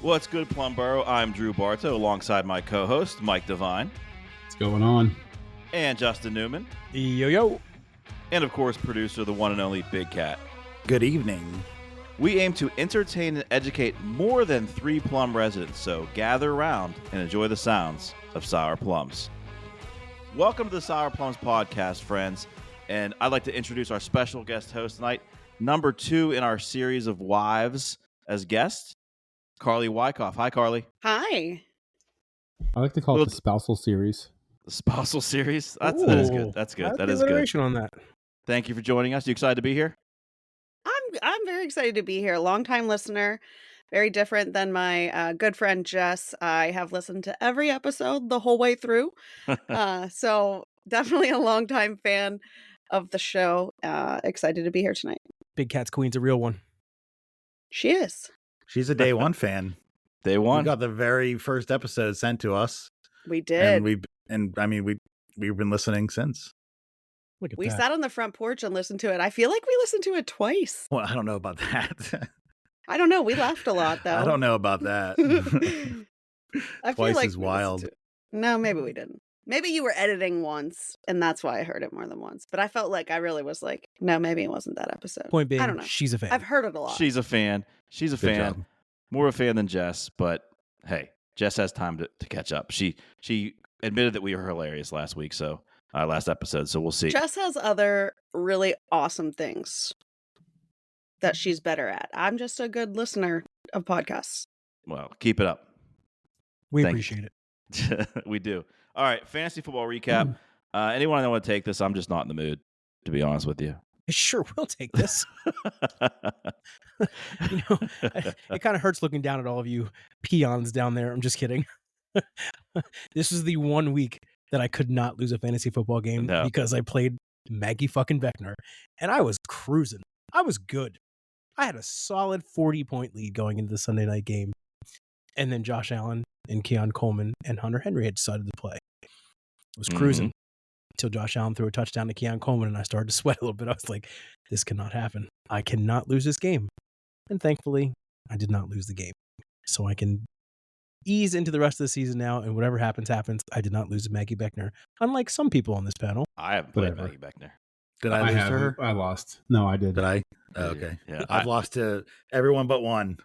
What's good, Plumboro? I'm Drew Bartow alongside my co-host, Mike Devine. What's going on? And Justin Newman. Yo. And, of course, producer, the one and only Big Cat. Good evening. We aim to entertain and educate more than 3 Plum residents, so gather around and enjoy the sounds of Sour Plums. Welcome to the Sour Plums podcast, friends. And I'd like to introduce our special guest host tonight, number 2 in our series of wives as guests, Carli Wyckoff. Hi, Carli. Hi. I like to call it the spousal series. The spousal series? That is good. That's good. That's that the is good. alliteration on that. Thank you for joining us. You excited to be here? I'm very excited to be here. Longtime listener, very different than my good friend Jess. I have listened to every episode the whole way through. So definitely a longtime fan of the show. Excited to be here tonight. Big Cat's Queen's a real one. She is. She's a day one fan. Day one. We got the very first episode sent to us. We did. We've been listening since. Look at We that. sat on the front porch and listened to it. I feel like we listened to it twice. Well, I don't know about that. I don't know. We laughed a lot though. I don't know about that. I Twice feel like is we listened wild. to it. No, maybe we didn't. Maybe you were editing once, and that's why I heard it more than once. But I felt like I really was like, no, maybe it wasn't that episode. Point being, I don't know. she's a fan. I've heard it a lot. She's a fan. She's a Good fan. job. More a fan than Jess, but hey, Jess has time to catch up. She admitted that we were hilarious last week, so last episode, so we'll see. Jess has other really awesome things that she's better at. I'm just a good listener of podcasts. Well, keep it up. we Thank appreciate it. We do. All right, fantasy football recap. Anyone that want to take this? I'm just not in the mood, to be honest with you. I sure will take this. It kind of hurts looking down at all of you peons down there. I'm just kidding. This is the 1 week that I could not lose a fantasy football game because I played Maggie fucking Beckner, and I was cruising. I was good. I had a solid 40-point lead going into the Sunday night game, and then Josh Allen and Keon Coleman and Hunter Henry had decided to play. I was cruising until Josh Allen threw a touchdown to Keon Coleman, and I started to sweat a little bit. I was like, this cannot happen. I cannot lose this game. And thankfully, I did not lose the game. So I can ease into the rest of the season now, and whatever happens, happens. I did not lose to Maggie Beckner, unlike some people on this panel. I haven't played Whatever. Maggie Beckner. Did I lose to her? I lost. No, I did. Did I? Oh, okay. Yeah, I've lost to everyone but one.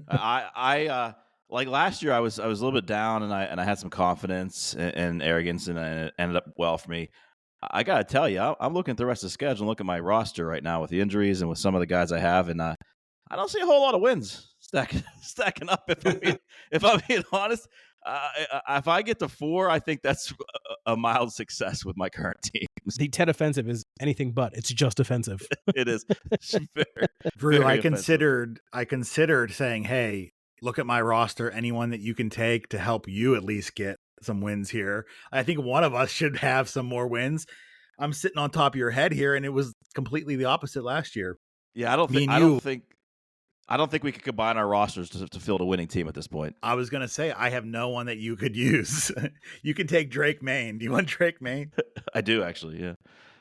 I like last year I was a little bit down, and I had some confidence and arrogance, and it ended up well for me. I gotta tell you, I'm looking at the rest of the schedule and look at my roster right now with the injuries and with some of the guys I have, and I don't see a whole lot of wins stacking up. If I'm being honest, if I get to 4, I think that's a mild success with my current team. The Ted offensive is anything but. It's just offensive. It is. Drew, Very I considered saying, hey, look at my roster, anyone that you can take to help you at least get some wins here. I think one of us should have some more wins. I'm sitting on top of your head here, and it was completely the opposite last year. Yeah, I don't think we could combine our rosters to field a winning team at this point. I was going to say, I have no one that you could use. You can take Drake Maine. Do you want Drake Maine? I do, actually, yeah.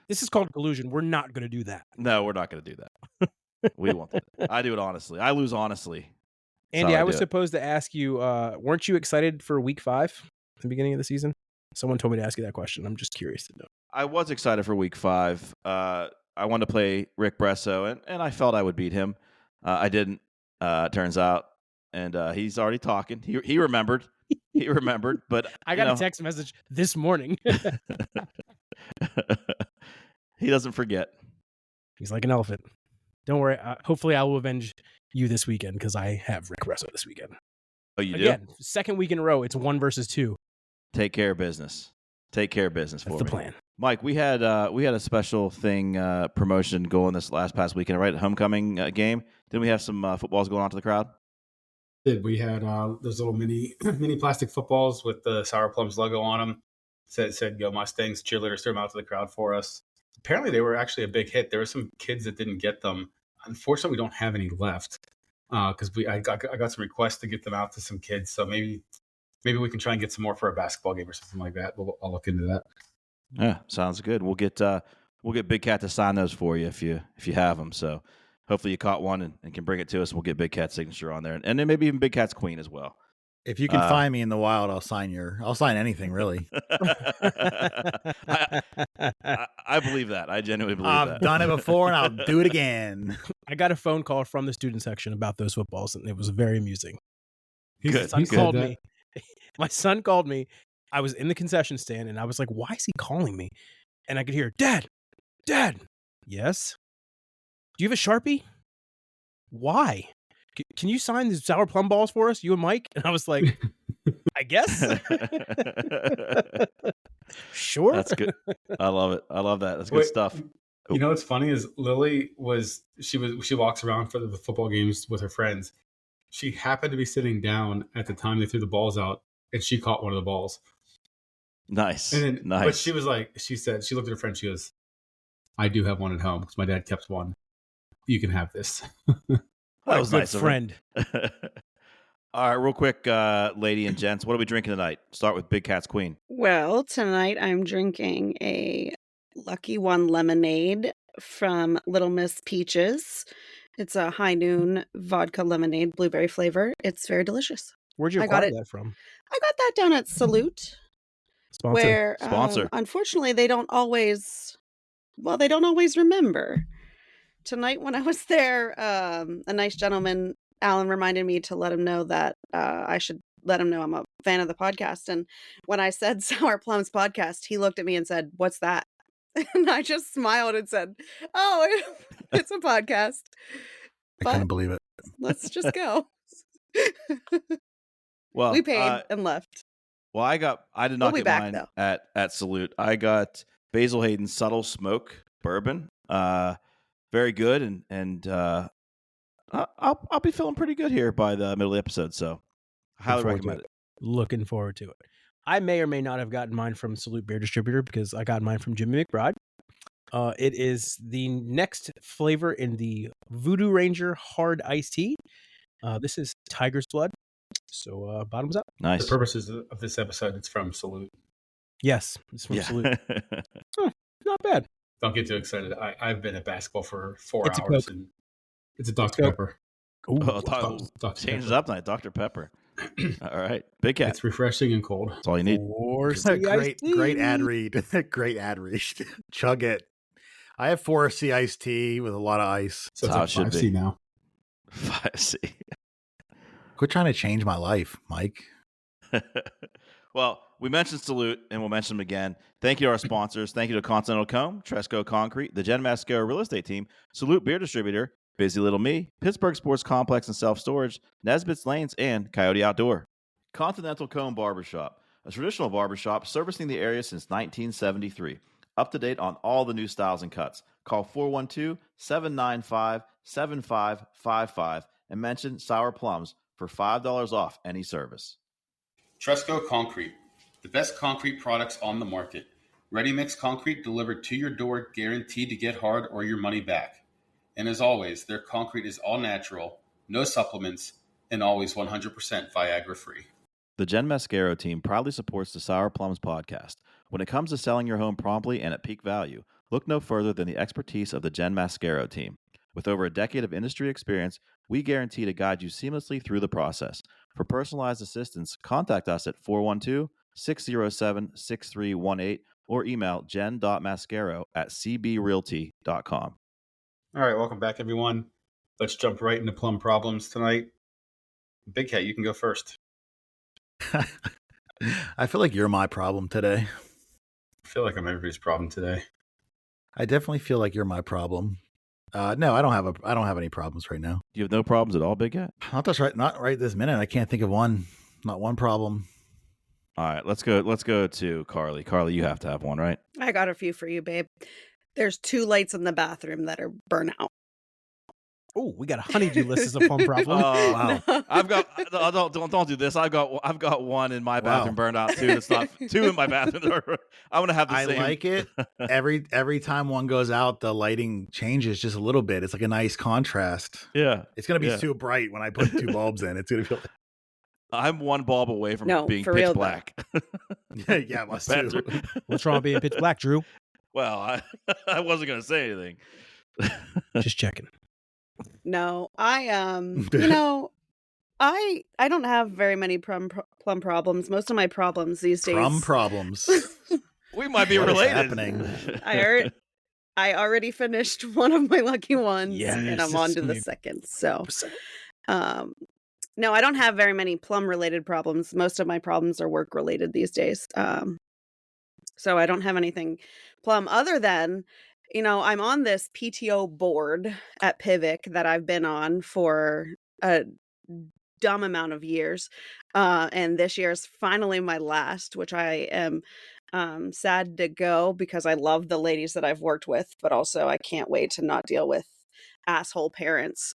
This is called collusion. We're not going to do that. No, we're not going to do that. We won't do that. I do it honestly. I lose honestly. That's Andy, how I was do it. supposed to ask you, weren't you excited for week 5 at the beginning of the season? Someone told me to ask you that question. I'm just curious to know. I was excited for week 5. I wanted to play Rick Bresso, and I felt I would beat him. I didn't, turns out. And he's already talking. He remembered. He remembered. But I got a text message this morning. He doesn't forget. He's like an elephant. Don't worry. Hopefully I will avenge you this weekend because I have Rick Bresso this weekend. Oh, you Again, do? second week in a row. It's 1 versus 2. Take care of business. Take care of business for That's the me. plan. Mike, we had a special thing promotion going this past weekend, right? Homecoming game. Didn't we have some footballs going on to the crowd? We had those little mini plastic footballs with the Sour Plums logo on them. Said "Go Mustangs." Cheerleaders threw them out to the crowd for us. Apparently, they were actually a big hit. There were some kids that didn't get them. Unfortunately, we don't have any left because I got some requests to get them out to some kids. So maybe we can try and get some more for a basketball game or something like that. I'll look into that. Yeah, sounds good. We'll get Big Cat to sign those for you if you have them. So hopefully you caught one and can bring it to us. We'll get Big Cat's signature on there, and then maybe even Big Cat's queen as well. If you can find me in the wild, I'll sign anything, really. I believe that. I genuinely believe that. I've done it before, and I'll do it again. I got a phone call from the student section about those footballs, and it was very amusing. Good. My son called me. My son called me. I was in the concession stand, and I was like, why is he calling me? And I could hear, Dad. Yes? Do you have a Sharpie? Why? Can you sign the Sour Plum balls for us, you and Mike? And I was like, I guess. Sure. That's good. I love it. I love that. That's good stuff. You know what's funny is Lily she walks around for the football games with her friends. She happened to be sitting down at the time they threw the balls out, and she caught one of the balls. Nice. And then, nice. But she was like, she looked at her friend. She goes, "I do have one at home because my dad kept one. You can have this." That was nice, friend. All right, real quick, lady and gents, what are we drinking tonight? Start with Big Cat's queen. Well, tonight I'm drinking a Lucky One lemonade from Little Miss Peaches. It's a high noon vodka lemonade, blueberry flavor. It's very delicious. Where'd you acquire that from? I got that down at Salute. Sponsor. Where, unfortunately, they don't always remember. Tonight when I was there, a nice gentleman, Alan, reminded me to let him know that I should let him know I'm a fan of the podcast. And when I said Sour Plums podcast, he looked at me and said, "What's that?" And I just smiled and said, "Oh, it's a podcast." I couldn't believe it. Let's just go. Well, we paid and left. Well, I did not get mine at Salute. I got Basil Hayden's Subtle Smoke Bourbon. Very good, and I'll be feeling pretty good here by the middle of the episode. So, I highly recommend it. Looking forward to it. I may or may not have gotten mine from Salute Beer Distributor because I got mine from Jimmy McBride. It is the next flavor in the Voodoo Ranger Hard Iced Tea. This is Tiger's Blood. So, bottoms up. Nice. For purposes of this episode, it's from Salute. Yes, it's from Salute. Not bad. Don't get too excited. I've been at basketball for 4 hours, and it's a Dr. Pepper. Change it up tonight, Dr. Pepper. All right, Big Cat. It's refreshing and cold. That's all you need. Great ad read. Great ad read. Chug it. I have 4C iced tea with a lot of ice. So it's like 5C now. 5C. Quit trying to change my life, Mike. Well, we mentioned Salute, and we'll mention them again. Thank you to our sponsors. Thank you to Continental Comb, Tresco Concrete, the Jen Mascaro Real Estate Team, Salute Beer Distributor, Busy Little Me, Pittsburgh Sports Complex and Self-Storage, Nesbitt's Lanes, and Coyote Outdoor. Continental Comb Barbershop, a traditional barbershop servicing the area since 1973. Up to date on all the new styles and cuts. Call 412-795-7555 and mention Sour Plums for $5 off any service. Tresco Concrete, the best concrete products on the market. Ready-mix concrete delivered to your door, guaranteed to get hard or your money back. And as always, their concrete is all natural, no supplements, and always 100% Viagra-free. The Jen Mascaro team proudly supports the Sour Plums podcast. When it comes to selling your home promptly and at peak value, look no further than the expertise of the Jen Mascaro team. With over a decade of industry experience, we guarantee to guide you seamlessly through the process. For personalized assistance, contact us at 412-607-6318 or email jen.mascaro@cbrealty.com. All right, welcome back, everyone. Let's jump right into Plum Problems tonight. Big Cat, you can go first. I feel like you're my problem today. I feel like I'm everybody's problem today. I definitely feel like you're my problem. No, I don't have any problems right now. You have no problems at all, Big Cat? Not right this minute. I can't think of one. Not one problem. All right, let's go to Carli. Carli, you have to have one, right? I got a few for you, babe. There's 2 lights in the bathroom that are burnt out. Oh, we got a honeydew list as a plum problem. Oh, wow. I've got don't do this. I've got one in my bathroom burned out too. It's not 2 in my bathroom. I'm gonna have the same. I like it. Every time one goes out, the lighting changes just a little bit. It's like a nice contrast. Yeah. It's gonna be too bright when I put 2 bulbs in. It's gonna feel I'm 1 bulb away from being for pitch real, black. yeah, must too. What's wrong with being pitch black, Drew? Well, I wasn't gonna say anything. Just checking. No, I don't have very many plum problems. Most of my problems these Plum days. Problems. We might be What is related. happening? I already finished one of my lucky ones, Yes, and I'm this on is to gonna the be second. So, 100%. no, I don't have very many plum-related problems. Most of my problems are work-related these days. So I don't have anything plum other than, I'm on this PTO board at Pivot that I've been on for a dumb amount of years. And this year is finally my last, which I am sad to go because I love the ladies that I've worked with, but also I can't wait to not deal with asshole parents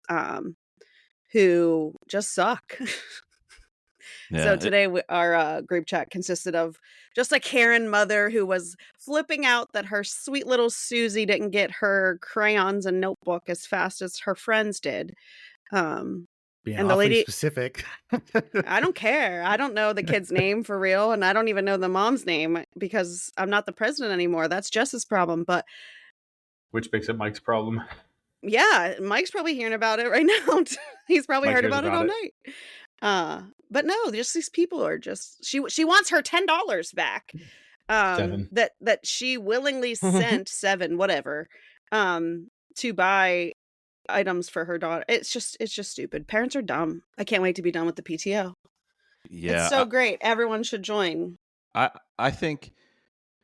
who just suck. So Yeah, today our group chat consisted of just a Karen mother who was flipping out that her sweet little Susie didn't get her crayons and notebook as fast as her friends did. Being And the awfully lady, specific. I don't care. I don't know the kid's name for real, and I don't even know the mom's name because I'm not the president anymore. That's Jess's problem. But Which makes it Mike's problem. yeah, Mike's probably hearing about it right now. He's probably Mike heard hears about it all about night. But no, just these people are just she wants her $10 back. Seven. That she willingly sent 7 whatever to buy items for her daughter. It's just stupid. Parents are dumb. I can't wait to be done with the PTO. It's so yeah. great. Everyone should join. I think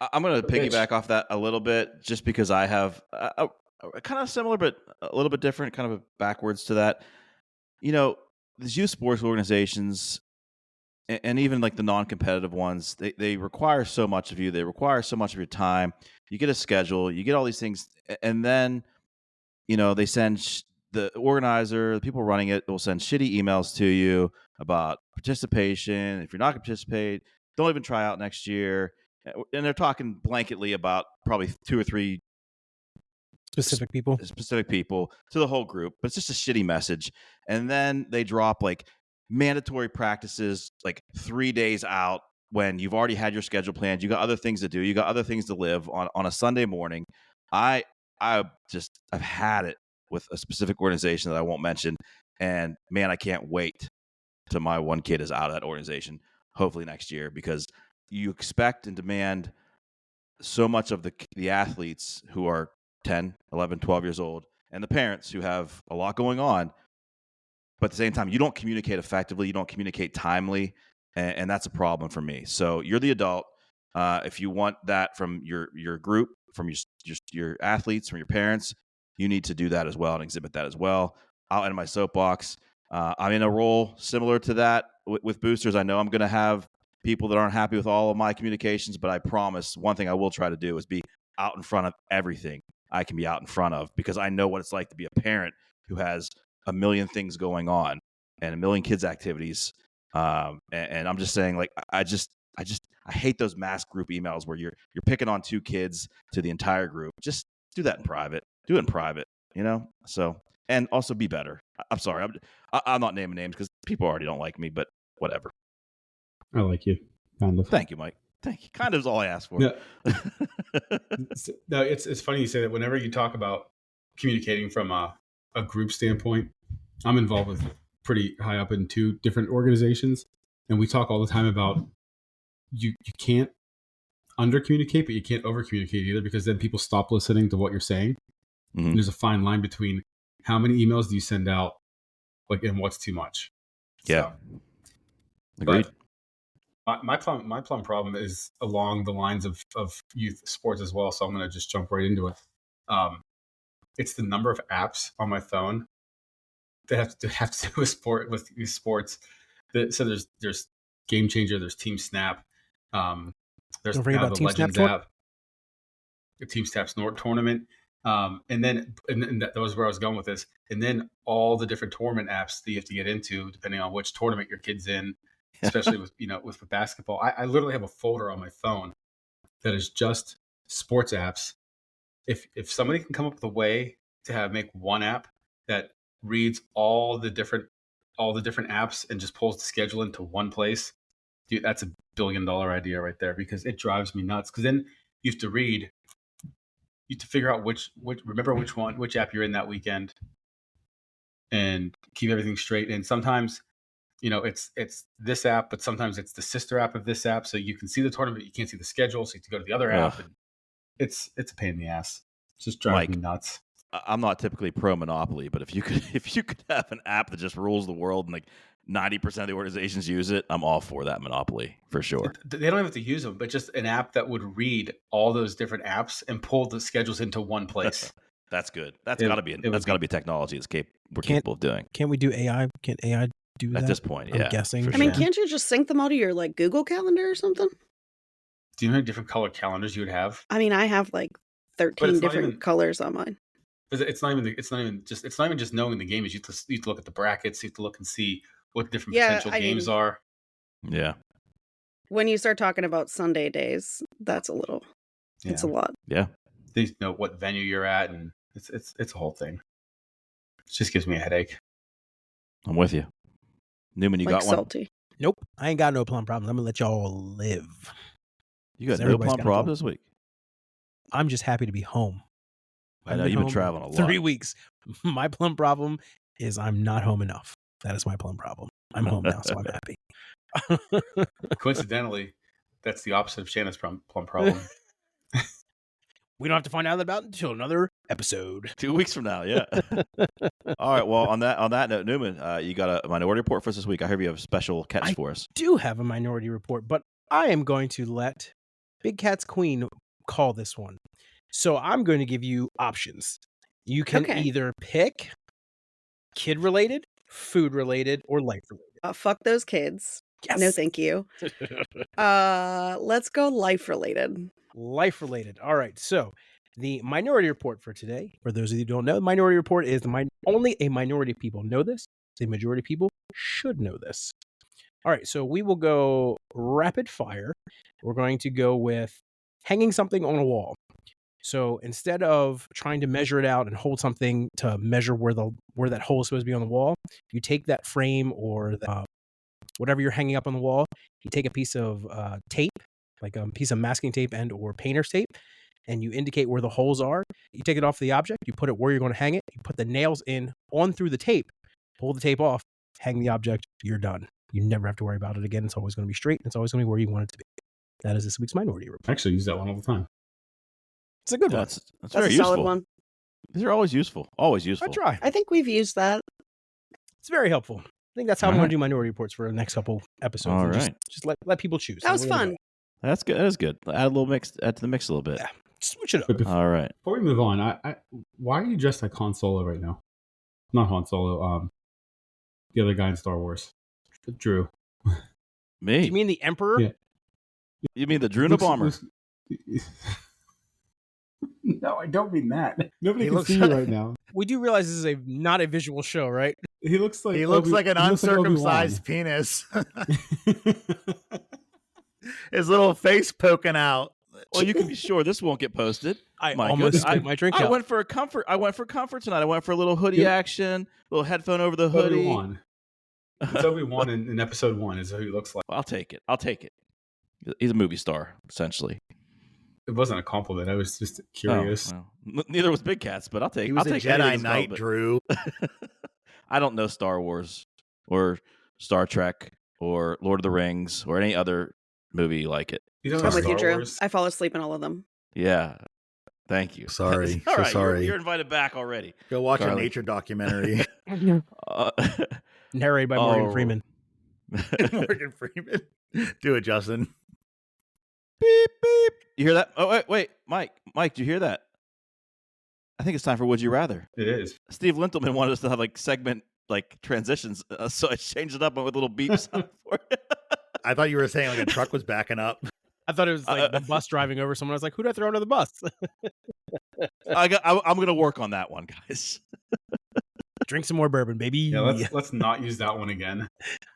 I'm going to piggyback off that a little bit, just because I have a kind of similar, but a little bit different, kind of backwards to that. These youth sports organizations, and even like the non-competitive ones, they require so much of you. They require so much of your time. You get a schedule, you get all these things, and then they send the organizer, the people running it, will send shitty emails to you about participation. If you're not going to participate, don't even try out next year. And they're talking blanketly about probably 2 or 3 specific people to the whole group, but it's just a shitty message. And then they drop like mandatory practices like 3 days out when you've already had your schedule planned. You got other things to do. You got other things to live on a Sunday morning. I've had it with a specific organization that I won't mention, and man, I can't wait till my one kid is out of that organization, hopefully next year, because you expect and demand so much of the athletes who are 10, 11, 12 years old, and the parents who have a lot going on. But at the same time, you don't communicate effectively. You don't communicate timely, and that's a problem for me. So you're the adult. If you want that from your group, from your athletes, from your parents, you need to do that as well and exhibit that as well. I'll end my soapbox. I'm in a role similar to that with boosters. I know I'm going to have people that aren't happy with all of my communications, but I promise one thing I will try to do is be out in front of everything I can be out in front of, because I know what it's like to be a parent who has a million things going on and a million kids activities. And I'm just saying, like, I hate those mass group emails where you're picking on 2 kids to the entire group. Just do that in private. Do it in private, So, and also be better. I'm sorry. I'm not naming names because people already don't like me, but whatever. I like you. Kind of. Thank you, Mike. Thank you. Kind of is all I asked for. No, no, it's funny you say that. Whenever you talk about communicating from a group standpoint, I'm involved with pretty high up in 2 different organizations, and we talk all the time about you can't under communicate, but you can't over communicate either, because then people stop listening to what you're saying. Mm-hmm. There's a fine line between how many emails do you send out, like, and what's too much. Yeah, so, agreed. My plum problem is along the lines of youth sports as well. So I'm going to just jump right into it. It's the number of apps on my phone that have to do with sports. So there's Game Changer, there's Team Snap, there's now the Legends app, the Team Snap Snort tournament, and that was where I was going with this. And then all the different tournament apps that you have to get into depending on which tournament your kid's in. Especially with basketball. I literally have a folder on my phone that is just sports apps. If somebody can come up with a way to make one app that reads all the different apps and just pulls the schedule into one place, dude, that's $1 billion idea right there, because it drives me nuts. Because then you have to figure out which app you're in that weekend. and keep everything straight. And sometimes, it's this app, but sometimes it's the sister app of this app. So you can see the tournament, you can't see the schedule, so you have to go to the other app. And it's a pain in the ass. It's just driving me nuts. I'm not typically pro Monopoly, but if you could have an app that just rules the world and like 90% of the organizations use it, I'm all for that Monopoly for sure. They don't have to use them, but just an app that would read all those different apps and pull the schedules into one place. That's good. That's got to be technology we're capable of doing. Can't we do AI? Can AI do that? At this point, yeah. I'm guessing. I mean, can't you just sync them all to your like Google Calendar or something? Do you know how different color calendars you would have? I mean, I have like 13 different colors on mine. It's not even just knowing the game. You have to look at the brackets. You have to look and see what different potential games are. Yeah. When you start talking about Sunday days, that's a little. Yeah. It's a lot. Yeah. They know what venue you're at, and it's a whole thing. It just gives me a headache. I'm with you, Newman. You like got one? Salty. Nope, I ain't got no plum problems. I'm gonna let y'all live. You got no plum problems this week. I'm just happy to be home. I know you've been traveling a lot. 3 weeks. My plum problem is I'm not home enough. That is my plum problem. I'm home now, so I'm happy. Coincidentally, that's the opposite of Shannon's plum problem. We don't have to find out about it until another episode. 2 weeks from now, yeah. All right. Well, on that note, Newman, you got a minority report for us this week. I heard you have a special catch for us. I do have a minority report, but I am going to let Big Cat's Queen call this one. So I'm going to give you options. You can either pick kid-related, food-related, or life-related. Fuck those kids. Yes. No, thank you. Let's go life-related. Life-related. All right. So the minority report for today, for those of you who don't know, the minority report is only a minority of people know this. The majority of people should know this. All right. So we will go rapid fire. We're going to go with hanging something on a wall. So instead of trying to measure it out and hold something to measure where that hole is supposed to be on the wall, you take that frame or whatever you're hanging up on the wall, you take a piece of tape, like a piece of masking tape and or painter's tape, and you indicate where the holes are. You take it off the object, you put it where you're going to hang it, you put the nails in on through the tape, pull the tape off, hang the object, you're done. You never have to worry about it again. It's always going to be straight. It's always going to be where you want it to be. That is this week's minority report. I actually use that one all the time. It's a good one. That's very useful. Solid one. These are always useful. Always useful. I try. I think we've used that. It's very helpful. I think that's how I'm going to do minority reports for the next couple episodes. All right. Just let people choose. That was fun. That's good. That is good. Add to the mix a little bit. Yeah. Switch it up. All right. Before we move on, why are you dressed like Han Solo right now? Not Han Solo. The other guy in Star Wars, Drew. Me? You mean the Emperor? Yeah. You mean the Druna bomber? No, I don't mean that. Nobody can see you right now. We do realize this is not a visual show, right? He looks like an uncircumcised penis. His little face poking out. Well, you can be sure this won't get posted. I almost spit my drink out. I went for comfort tonight. I went for a little hoodie action, a little headphone over the hoodie. Obi-Wan. It's Obi-Wan in episode 1 is who he looks like. Well, I'll take it. He's a movie star, essentially. It wasn't a compliment. I was just curious. Oh, well. Neither was Big Cats, but I'll take. He was I'll a take Jedi Knight, Drew. I don't know Star Wars or Star Trek or Lord of the Rings or any other movie like it. You don't I'm with you, Drew. I fall asleep in all of them. Yeah. Thank you. Sorry. All right, sorry. You're invited back already. Go watch a nature documentary. Narrated by Morgan Freeman. Morgan Freeman. Do it, Justin. Beep, beep. You hear that? Oh, wait. Mike, do you hear that? I think it's time for Would You Rather. It is. Steve Lintelman wanted us to have segment transitions, so I changed it up with little beeps for it. I thought you were saying a truck was backing up. I thought it was the bus driving over someone. I was like, who'd I throw under the bus? I'm going to work on that one, guys. Drink some more bourbon, baby. Yeah, let's not use that one again.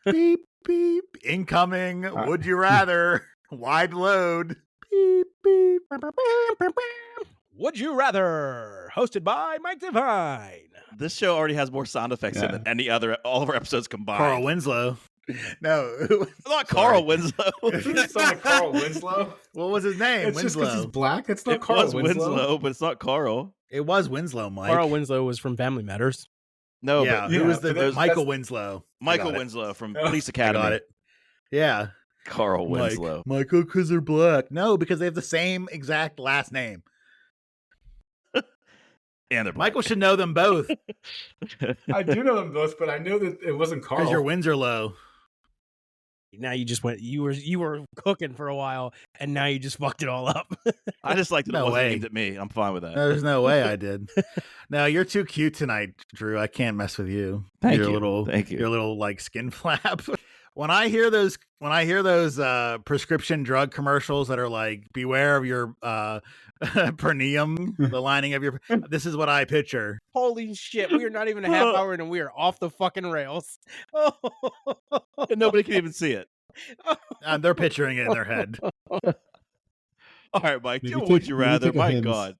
Beep, beep. Incoming. Would you rather? Wide load. Beep, beep. Would You Rather? Hosted by Mike Devine. This show already has more sound effects in than all of our episodes combined. Carl Winslow. No. Not Carl Winslow. It's not Carl Winslow. What was his name? It's Winslow. just because he's black. It's not Carl Winslow. But it's not Carl. It was Winslow, Mike. Carl Winslow was from Family Matters. No, yeah, but who was the there's Michael Winslow? Michael I got it. Winslow from Oh, Police I Academy. got it. Yeah, Carl Winslow. Michael, because they're black. No, because they have the same exact last name. And they're black. Michael should know them both I do know them both, but I know that it wasn't Carl. because your wins are low. Now you just went. You were cooking for a while, and now you just fucked it all up. I just like that it No wasn't way. aimed at me. I'm fine with that. No, there's no way I did. No, you're too cute tonight, Drew. I can't mess with you. Thank Your you. little, Thank you. Your little like skin flap. When I hear those prescription drug commercials that are like, beware of your perineum, the lining of your, this is what I picture. Holy shit! We are not even a half hour in, and we are off the fucking rails. And nobody can even see it. They're picturing it in their head. All right, Mike. Maybe Would you maybe rather? take a My hint. God.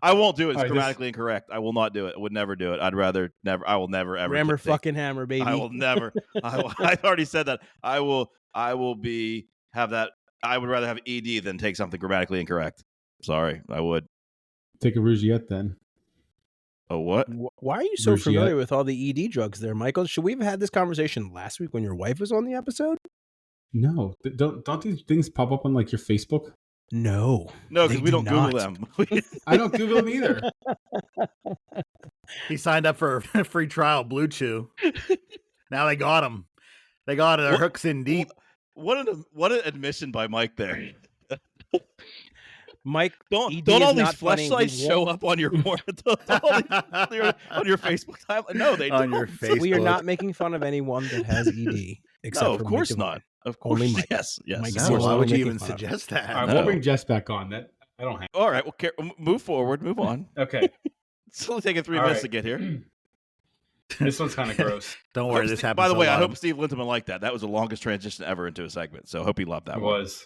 I won't do it. It's All right, grammatically incorrect. I will not do it. I would never do it. I'd rather never. I will never ever. Rammer take- fucking hammer, baby. I will never. I've already said that. I will have that. I would rather have ED than take something grammatically incorrect. Sorry, I would. Take a Rougiette then. Oh, what? Why are you so Rougiette. familiar with all the ED drugs there, Michael? Should we have had this conversation last week when your wife was on the episode? No, don't these things pop up on like your Facebook? No. No, they because we do don't not. Google them. I don't Google them either. He signed up for a free trial, Blue Chew. Now they got him. They got their hooks in deep. What an admission by Mike there. Mike, Don't ED all is these not funny. We fleshlights show won't- up on your on your Facebook timeline? No, they On don't. your Facebook. We are not making fun of anyone that has ED. Except No, of for course Mike not. Devine. Of course, Only Mike. yes, yes. Mike No, is why only would you making even fun of him. suggest that? All right, No. we'll bring Jess back on. That I don't have. All right, well, move forward, move on. Okay, It's only taking 3 All minutes right. to get here. This one's kind of gross. Don't I worry, hope this Steve- happens. By the a way, I lot. hope Steve Lindemann liked that. That was the longest transition ever into a segment, so I hope he loved that It one. was.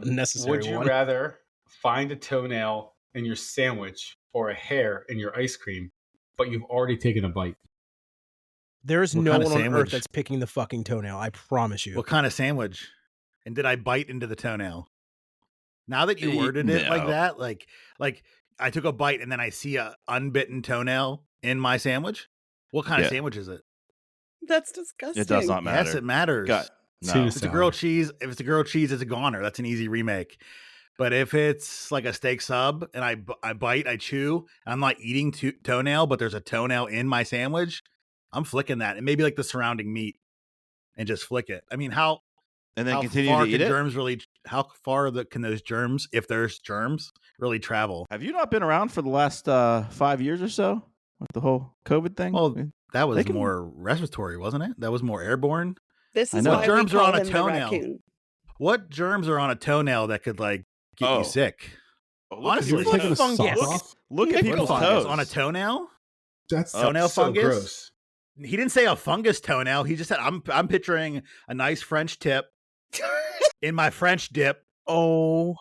Necessary Would you one. rather find a toenail in your sandwich or a hair in your ice cream, but you've already taken a bite? There is What no kind of one on sandwich? earth that's picking the fucking toenail. I promise you. What kind of sandwich? And did I bite into the toenail? Now that you worded it like No. that, like I took a bite and then I see a unbitten toenail in my sandwich. What kind Yeah. of sandwich is it? That's disgusting. It does not matter. Yes, it matters. God, no. Tuna If it's a salad. grilled cheese, it's a goner. That's an easy remake. But if it's like a steak sub and I bite, I chew, I'm not eating toenail, but there's a toenail in my sandwich, I'm flicking that. And maybe like the surrounding meat and just flick it. I mean, how And then how continue far to eat can it. germs really? How far can those germs, if there's germs, really travel? Have you not been around for the last 5 years or so with the whole COVID thing? Well, that was They can- more respiratory, wasn't it? That was more airborne. This I is know. why Germs we are call on a him the toenail. raccoon. What germs are on a toenail that could like get Oh. you sick? Oh, look honestly, at You're taking a fungus. sock off? Look at What people's fungus toes on a toenail. That's Toenail so fungus. gross. He didn't say a fungus toenail. He just said I'm picturing a nice French tip in my French dip. Oh,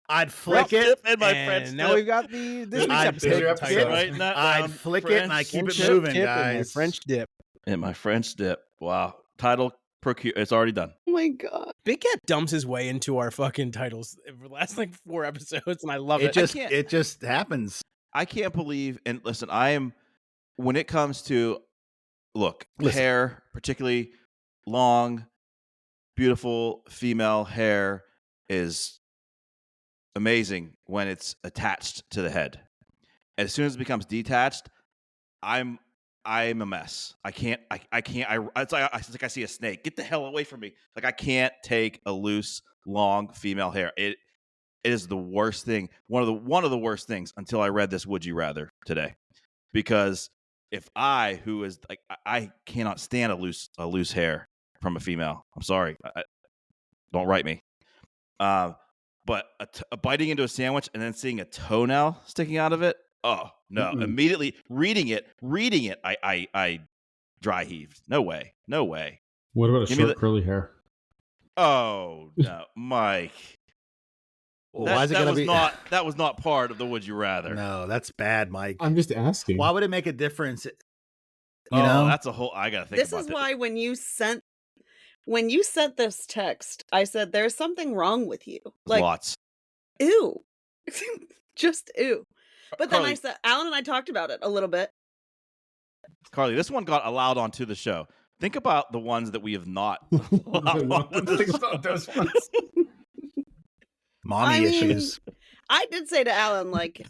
I'd flick French it. dip and my and French now dip. we've got this week's I'd episode pick it, title. right? Writing that I'd down. flick it and I keep French it moving, tip and my guys. French dip. And my French dip. Wow. Title procure. It's already done. Oh my god. Big Cat dumps his way into our fucking titles for the last like 4 episodes, and I love it. It just happens. I can't believe, and listen, when it comes to, Listen. hair, particularly long, beautiful female hair is amazing when it's attached to the head. As soon as it becomes detached, I'm a mess. I can't, it's like I see a snake. Get the hell away from me. Like I can't take a loose, long female hair. It is the worst thing. One of the worst things until I read this Would You Rather today. Because if I cannot stand a loose hair from a female. I'm sorry. Don't write me. But biting into a sandwich and then seeing a toenail sticking out of it. Oh no! Mm-mm. Immediately reading it, I dry heaved. No way. what about a Give me short curly hair? Oh no, Mike. Why is it gonna be? That was not part of the Would You Rather. No, that's bad, Mike. I'm just asking. Why would it make a difference? You Oh, know, that's a whole. I gotta think This about is why when you sent this text, I said there's something wrong with you. Like, Lots. ew. Just ew. But then Carli, I said, Alan and I talked about it a little bit. Carli, this one got allowed onto the show. Think about the ones that we have not allowed onto the Think show. about those ones. Mommy issues. I did say to Alan, like,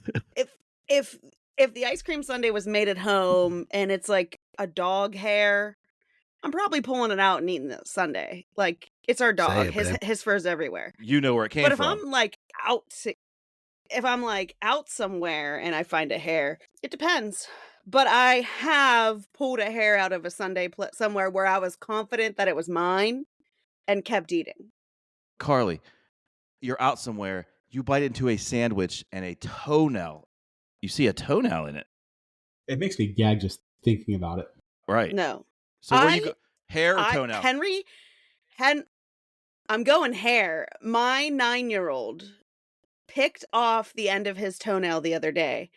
if the ice cream sundae was made at home and it's like a dog hair, I'm probably pulling it out and eating the sundae. Like, it's our dog. His fur's everywhere. You know where it came But if from. I'm like out somewhere and I find a hair, it depends. But I have pulled a hair out of a sundae somewhere where I was confident that it was mine and kept eating. Carli, you're out somewhere, you bite into a sandwich and a toenail. You see a toenail in it. It makes me gag just thinking about it. Right. No. So where you go? Hair or toenail? I'm going hair. My 9-year-old picked off the end of his toenail the other day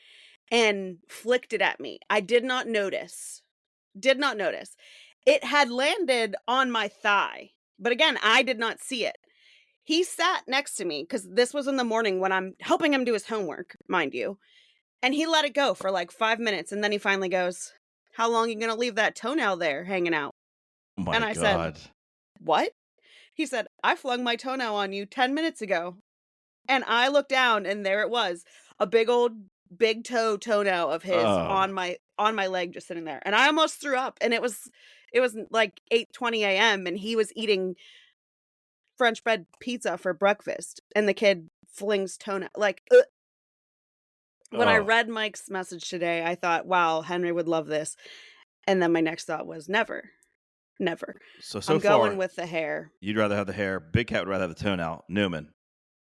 and flicked it at me. I did not notice. It had landed on my thigh. But again, I did not see it. He sat next to me because this was in the morning when I'm helping him do his homework, mind you. And he let it go for like 5 minutes. And then he finally goes, "How long are you going to leave that toenail there hanging out?" Oh my and I God. said, "What?" He said, "I flung my toenail on you 10 minutes ago." And I looked down and there it was, a big toe toenail of his on my leg just sitting there. And I almost threw up, and it was like 8:20 a.m. and he was eating French bread pizza for breakfast, and the kid flings toenail like When I read Mike's message today, I thought, wow, Henry would love this. And then my next thought was never. So I'm far, going with the hair. You'd rather have the hair. Big Cat would rather have the toenail. Newman.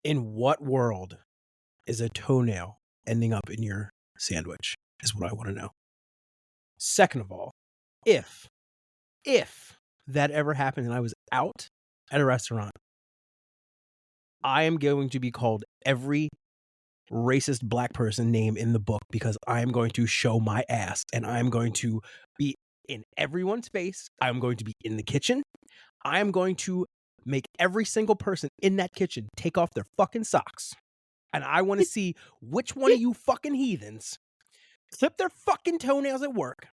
In what world is a toenail ending up in your sandwich is what I want to know. Second of all, if that ever happened and I was out at a restaurant, I am going to be called every racist black person name in the book because I am going to show my ass and I'm going to be in everyone's face. I'm going to be in the kitchen. I am going to make every single person in that kitchen take off their fucking socks. And I want to see which one of you fucking heathens clip their fucking toenails at work.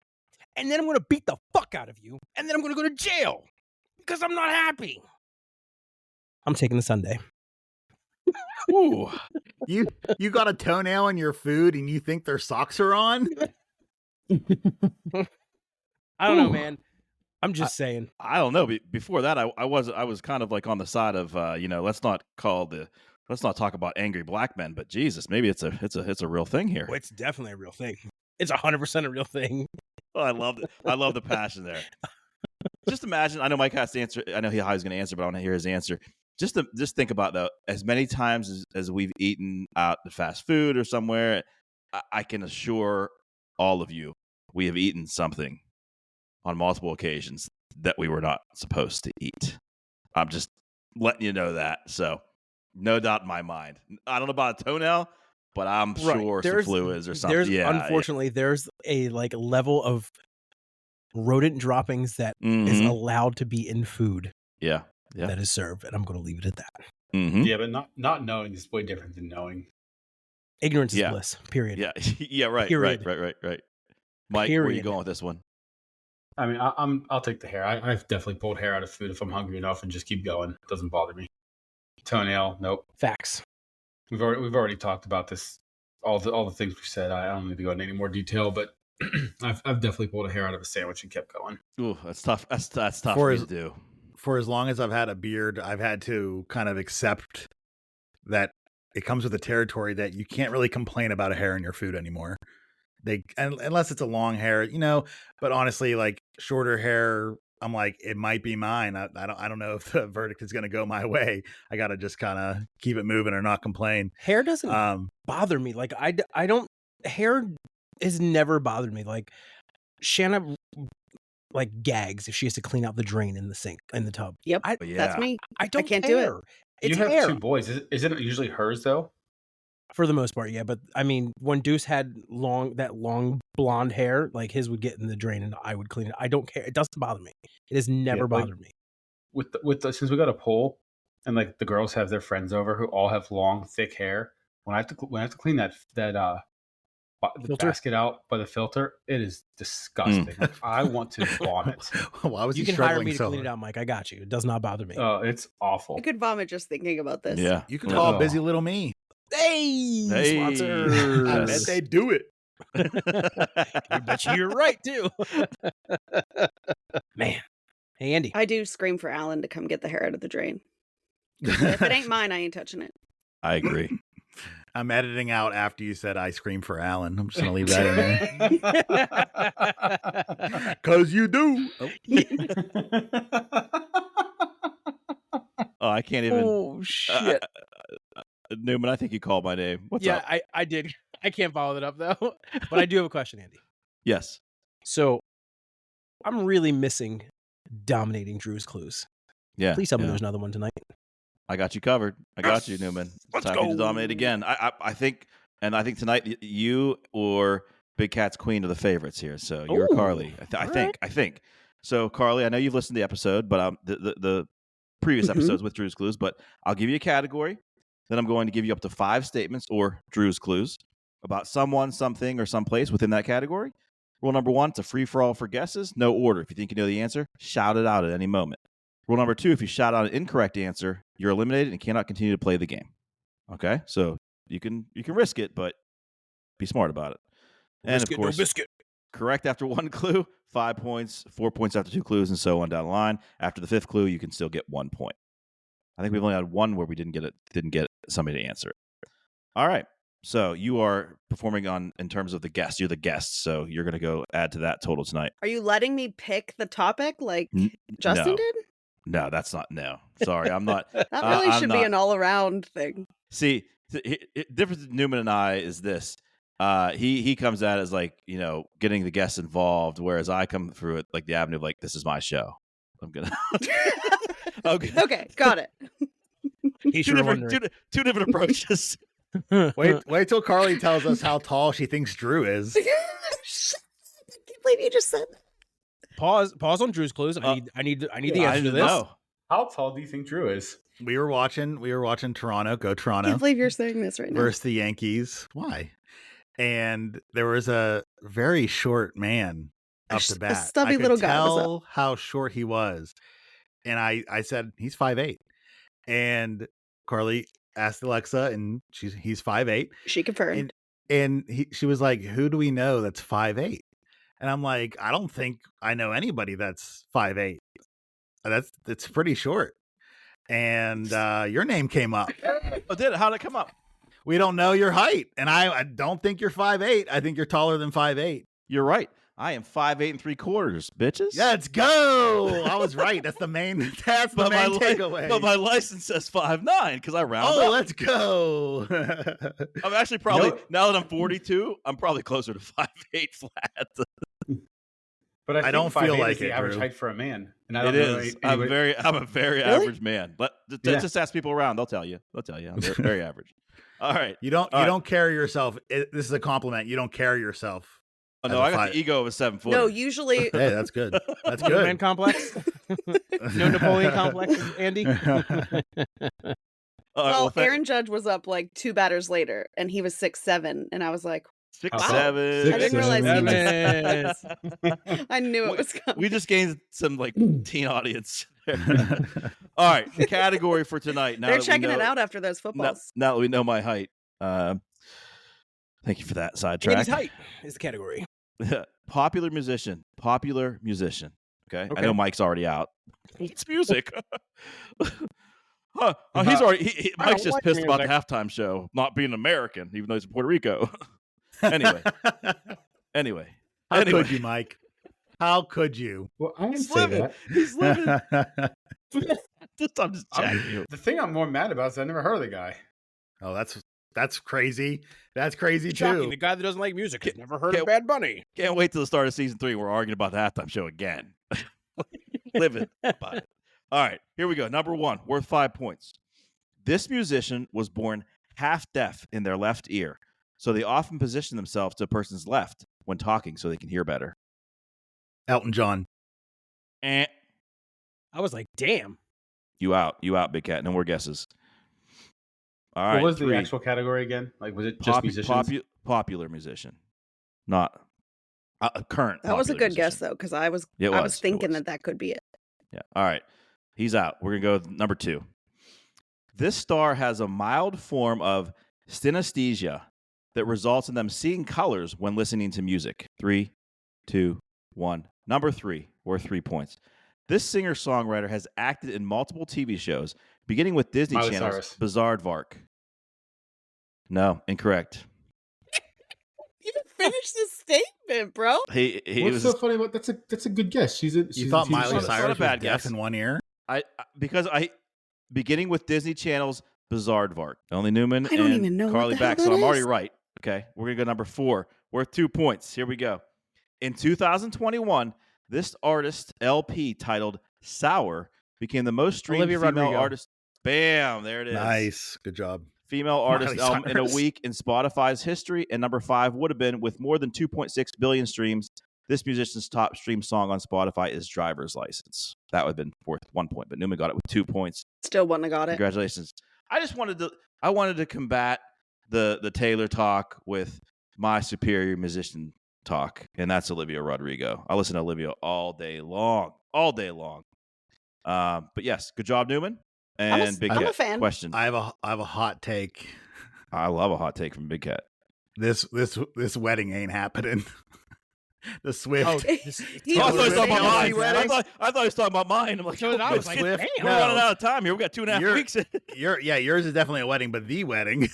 And then I'm going to beat the fuck out of you. And then I'm going to go to jail because I'm not happy. I'm taking the sundae. Ooh. You got a toenail in your food and you think their socks are on? I don't know, man. I'm just saying. I don't know. Before that, I was kind of like on the side of let's not talk about angry black men, but Jesus, maybe it's a real thing here. Well, it's definitely a real thing. It's 100% a real thing. Oh, I love it. I love the passion there. Just imagine. I know Mike has to answer. I know how he's going to answer, but I want to hear his answer. Just think about though. As many times as we've eaten out the fast food or somewhere, I can assure all of you, we have eaten something on multiple occasions that we were not supposed to eat. I'm just letting you know that. So, no doubt in my mind. I don't know about a toenail, but I'm sure some fluids or something. Unfortunately, there's a level of rodent droppings that is allowed to be in food. Yeah. That is served, and I'm going to leave it at that. Mm-hmm. Yeah, but not knowing is way different than knowing. Ignorance is bliss. Period. Yeah. Yeah. Right. Period. Right. Mike, where are you going with this one? I mean, I'll take the hair. I've definitely pulled hair out of food if I'm hungry enough and just keep going. It doesn't bother me. Toenail, nope. Facts. We've already talked about this. All the things we said. I don't need to go into any more detail, but I've definitely pulled a hair out of a sandwich and kept going. Ooh, that's tough. That's tough for me to do. For as long as I've had a beard, I've had to kind of accept that it comes with the territory that you can't really complain about a hair in your food anymore. Unless it's a long hair, but honestly, like shorter hair, I'm like, it might be mine. I don't know if the verdict is going to go my way. I got to just kind of keep it moving or not complain. Hair doesn't bother me. Like I don't, hair has never bothered me. Like Shanna gags if she has to clean out the drain in the sink, in the tub. Yep. That's me. I can't do it. It's hair. You have two boys. Isn't it usually hers though? For the most part, yeah. But I mean, when Deuce had long blonde hair, like his would get in the drain and I would clean it. I don't care. It doesn't bother me. It has never bothered me. Since we got a pool and like the girls have their friends over who all have long, thick hair. When I have to clean that the Filter? basket out by the filter. It is disgusting. Like, I want to vomit. Why was You he can hire struggling me to so clean it hard? out, Mike. I got you. It does not bother me. Oh, it's awful. I could vomit just thinking about this. Yeah. You could call Oh. Busy Little Me. Hey, Hey. sponsors. I bet Yes. they do it. You bet you're right too. Man. Hey, Andy. I do scream for Alan to come get the hair out of the drain. If it ain't mine, I ain't touching it. I agree. I'm editing out after you said ice cream for Alan. I'm just gonna leave that in there. Cause you do. Oh, I can't even. Oh shit. Newman, I think you called my name. What's Yeah, up? I did. I can't follow that up though. But I do have a question, Andy. Yes. So I'm really missing dominating Drew's clues. Yeah. Please tell me yeah. there's another one tonight. I got you covered. I got you, Newman. Let's It's time for you to go. dominate again. I think tonight you or Big Cat's Queen are the favorites here. So you're Ooh, Carli. I think. So Carli, I know you've listened to the episode, but the previous episodes with Drew's Clues. But I'll give you a category. Then I'm going to give you up to 5 statements or Drew's Clues about someone, something, or someplace within that category. Rule number 1: it's a free for all for guesses. No order. If you think you know the answer, shout it out at any moment. Rule number 2: if you shout out an incorrect answer, you're eliminated and cannot continue to play the game. Okay, so you can risk it, but be smart about it. And Biscuit, of course, no biscuit. correct after 1 clue, 5 points, 4 points after 2 clues, and so on down the line. After the 5th clue, you can still get 1 point. I think we've only had one where we didn't get somebody to answer it. All right, so you are performing in terms of the guest. You're the guest, so you're going to go add to that total tonight. Are you letting me pick the topic like Justin no. did? No, that's not. No, sorry, I'm not. That really I'm should not. be an all-around thing. See, the difference between Newman and I is this. He comes at it as like, getting the guests involved, whereas I come through it like the avenue of like, this is my show. I'm gonna. Okay, got it. He's two different approaches. Wait till Carli tells us how tall she thinks Drew is. I can't believe you just said that. Pause on Drew's Clues. I need the I answer to didn't this. know. How tall do you think Drew is? We were watching Toronto, go I Toronto can't believe you're saying this right now. versus the Yankees. Why? And there was a very short man up to bat. A stubby I could little guy was tell how short he was. And I said, he's 5'8". And Carli asked Alexa, and he's 5'8". She confirmed. And she was like, who do we know that's 5'8"? And I'm like, I don't think I know anybody that's 5'8". That's pretty short. And your name came up. Oh, did it? How did it come up? We don't know your height. And I don't think you're 5'8". I think you're taller than 5'8". You're right. I am 5'8 3/4", bitches. Let's go. I was right. That's the main takeaway. But my license says 5'9" because I round up. Let's go. I'm actually probably, now that I'm 42, I'm probably closer to 5'8" flat. But I don't think feel 5'8" like is the it, average Drew. height for a man. And I It don't know is. anybody- I'm a very average man. But Yeah. just ask people around. They'll tell you. I'm very, very average. All right. You don't carry yourself. This is a compliment. You don't carry yourself. Oh, as no, a I got five- the ego of a 7-footer. No, usually Hey, that's good. That's No man good. complex. No Napoleon complex, Andy. All right, well, thank- Aaron Judge was up like 2 batters later, and he was 6'7", and I was like, 6'7". I didn't realize he was. Seven. I knew it was coming. We just gained some like teen audience. All right, category for tonight. Now They're that we checking it know- out after those footballs. Now that we know my height. Thank you for that sidetrack. Andy's height is the category. Popular musician. Okay? I know Mike's already out. It's music. He's already. I Mike's don't just like pissed about the music. halftime show not being American, even though he's in Puerto Rico. Anyway. How could you, Mike? How could you? Well, I didn't He's say living. that. He's living. I'm just jacking you. The thing I'm more mad about is I never heard of the guy. Oh, that's crazy. That's crazy Shocking. too. The guy that doesn't like music has never heard Okay. of Bad Bunny. Can't wait till the start of season 3. We're arguing about the halftime show again. Living about it. All right, here we go. Number 1, worth 5 points. This musician was born half deaf in their left ear, so they often position themselves to a person's left when talking so they can hear better. Elton John. Eh. I was like, damn. You out, Big Cat. No more guesses. All right. What was 3. the actual category again? Like, was it just musicians? Popular musician. not current. That was a popular good guess, musician. though, because I was It I was. was It thinking was. that could be it. Yeah. All right. He's out. We're gonna go with number 2. This star has a mild form of synesthesia that results in them seeing colors when listening to music. 3, 2, 1. Number 3, worth 3 points. This singer-songwriter has acted in multiple TV shows, beginning with Disney Miley Channel's Cyrus. Bizaardvark. No, incorrect. You didn't finish the statement, bro. He What's was so funny about that's a good guess. You thought Miley not a Cyrus bad was deaf guess. in one ear? because beginning with Disney Channel's Bizaardvark. Only Newman I don't and even know what Carly the hell back, that so I'm already is. right. Okay, we're gonna go number 4, worth 2 points. Here we go. In 2021, this artist LP titled "Sour" became the most streamed Olivia female Rodrigo. artist. Bam, there it is. Nice. Good job. Female artist Miley album in a Cyrus. week in Spotify's history, and number 5 would have been with more than 2.6 billion streams. This musician's top streamed song on Spotify is "Driver's License." That would have been worth 1 point, but Newman got it with 2 points. Still wouldn't have got it. Congratulations. I wanted to combat the Taylor talk with my superior musician talk, and that's Olivia Rodrigo. I listen to Olivia all day long. But yes, good job, Newman. And Big I'm Cat, a fan. question. I have a hot take. I love a hot take from Big Cat. This wedding ain't happening. The Swift. Oh, He I was thought he was talking about saying mine. wedding. I thought he was talking about mine. I'm like, So I was like, Swift. damn. we're running out of time here. We got 2.5 You're- weeks. Yours is definitely a wedding, but the wedding,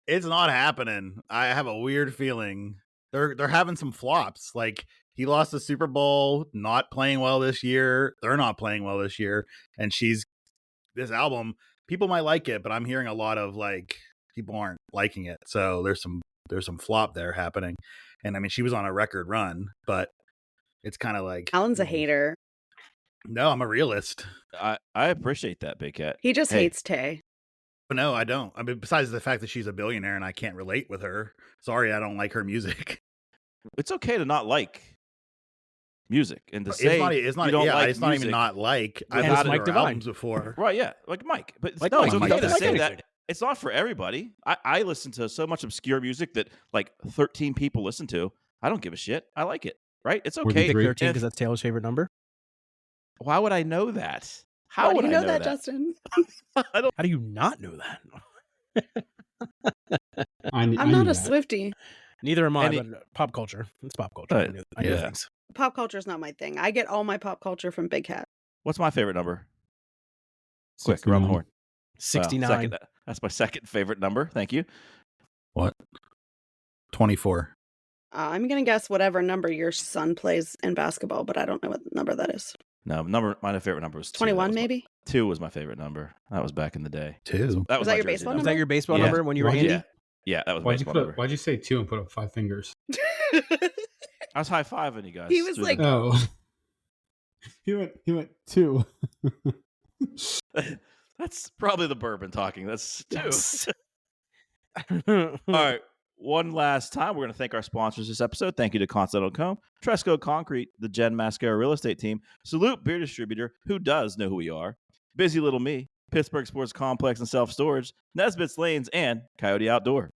it's not happening. I have a weird feeling they're having some flops. Like he lost the Super Bowl, not playing well this year. They're not playing well this year, and this album. People might like it, but I'm hearing a lot of like people aren't liking it. So there's some flop there happening. And I mean, she was on a record run, but it's kind of like Alan's a hater. No, I'm a realist. I appreciate that, Big Cat. He just Hey. hates Tay. No, I don't. I mean, besides the fact that she's a billionaire and I can't relate with her. Sorry, I don't like her music. It's okay to not like music and to say It's not you don't like it's not even music. not like. I've without listened to Mike her Divine. albums before. Right, yeah, like Mike. But Like no, Mike. it's okay Mike to Divine. say Like that. It's not for everybody. I listen to so much obscure music that like 13 people listen to. I don't give a shit. I like it. Right? It's Or the okay. Pick Great- 13 And because that's Taylor's favorite number. why would I know that? How Why do would you I know that, that? Justin? I don't. How do you not know that? I'm I not knew a that. Swiftie. Neither am I, Any- but pop culture. It's pop culture. Right. I know Yeah. things. Pop culture is not my thing. I get all my pop culture from Big Cat. What's my favorite number? Quick, around the 69. horn. 69. Second, that's my second favorite number. Thank you. What? 24. I'm going to guess whatever number your son plays in basketball, but I don't know what number that is. No, my favorite number was 2. 21, maybe? 2 was my favorite number. That was back in the day. 2. Was Was my that your jersey baseball Was number. that your baseball Yeah. number when you were Why'd handy? Yeah. Yeah, that was my baseball number. Why'd you say 2 and put up 5 fingers? I was high-fiving you guys. He was through like- Oh, he went 2. That's probably the bourbon talking. That's 2. Yes. All right. One last time, we're going to thank our sponsors this episode. Thank you to Continental Comb, Tresco Concrete, the Jen Mascara Real Estate Team, Salute Beer Distributor, who does know who we are, Busy Little Me, Pittsburgh Sports Complex and Self-Storage, Nesbitt's Lanes, and Coyote Outdoor.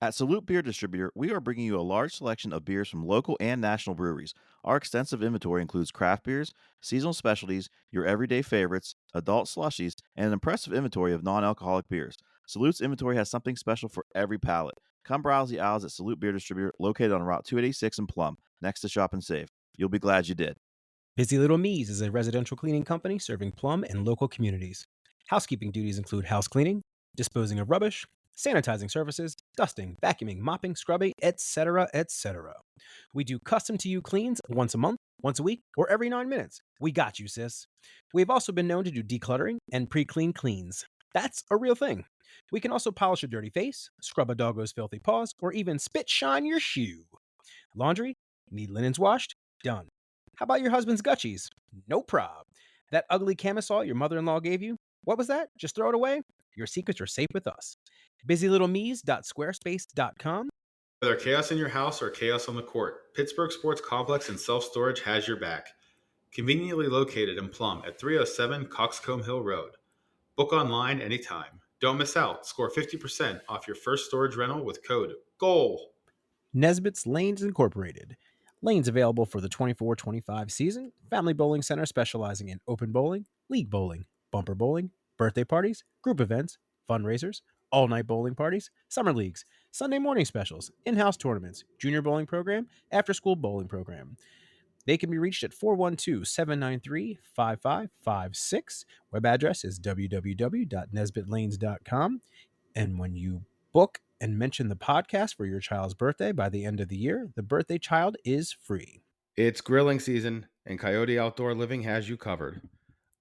At Salute Beer Distributor, we are bringing you a large selection of beers from local and national breweries. Our extensive inventory includes craft beers, seasonal specialties, your everyday favorites, adult slushies, and an impressive inventory of non-alcoholic beers. Salute's inventory has something special for every palate. Come browse the aisles at Salute Beer Distributor, located on Route 286 in Plum, next to Shop and Save. You'll be glad you did. Busy Little Me's is a residential cleaning company serving Plum and local communities. Housekeeping duties include house cleaning, disposing of rubbish, sanitizing services, dusting, vacuuming, mopping, scrubbing, etc., etc. We do custom-to-you cleans once a month, once a week, or every 9 minutes. We got you, sis. We have also been known to do decluttering and pre-clean cleans. That's a real thing. We can also polish a dirty face, scrub a doggo's filthy paws, or even spit shine your shoe. Laundry? Need linens washed? Done. How about your husband's gutchies? No prob. That ugly camisole your mother-in-law gave you? What was that? Just throw it away? Your secrets are safe with us. BusyLittleMe's.squarespace.com. Whether chaos in your house or chaos on the court, Pittsburgh Sports Complex and Self-Storage has your back. Conveniently located in Plum at 307 Coxcomb Hill Road. Book online anytime. Don't miss out. Score 50% off your first storage rental with code GOAL. Nesbitt's Lanes Incorporated. Lanes available for the 24-25 season. Family Bowling Center specializing in open bowling, league bowling, bumper bowling, birthday parties, group events, fundraisers, all-night bowling parties, summer leagues, Sunday morning specials, in-house tournaments, junior bowling program, after-school bowling program. They can be reached at 412-793-5556. Web address is www.nesbittlanes.com. And when you book and mention the podcast for your child's birthday by the end of the year, the birthday child is free. It's grilling season, and Coyote Outdoor Living has you covered.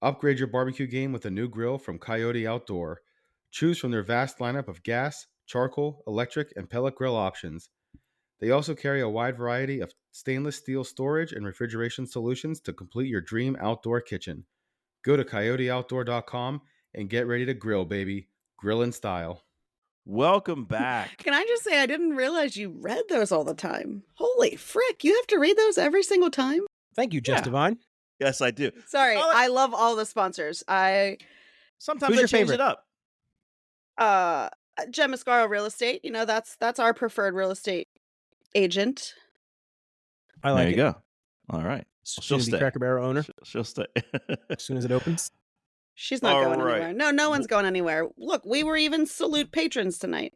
Upgrade your barbecue game with a new grill from Coyote Outdoor. Choose from their vast lineup of gas, charcoal, electric, and pellet grill options. They also carry a wide variety of stainless steel storage and refrigeration solutions to complete your dream outdoor kitchen. Go to coyoteoutdoor.com and get ready to grill, baby. Grill in style. Welcome back. Can I just say, I didn't realize you read those all the time. Holy frick, you have to read those every single time? Thank you, Jess Yeah. Divine. Yes, I do. Sorry, Oh, I love all the sponsors. Sometimes Who's I your change favorite? it up. Jem Mascaro Real Estate, that's our preferred real estate agent. I like There you it. go. All right. Soon to be stay. Cracker Barrel owner She'll stay. as soon as it opens. She's not All going right. anywhere. No one's going anywhere. Look, we were even salute patrons tonight.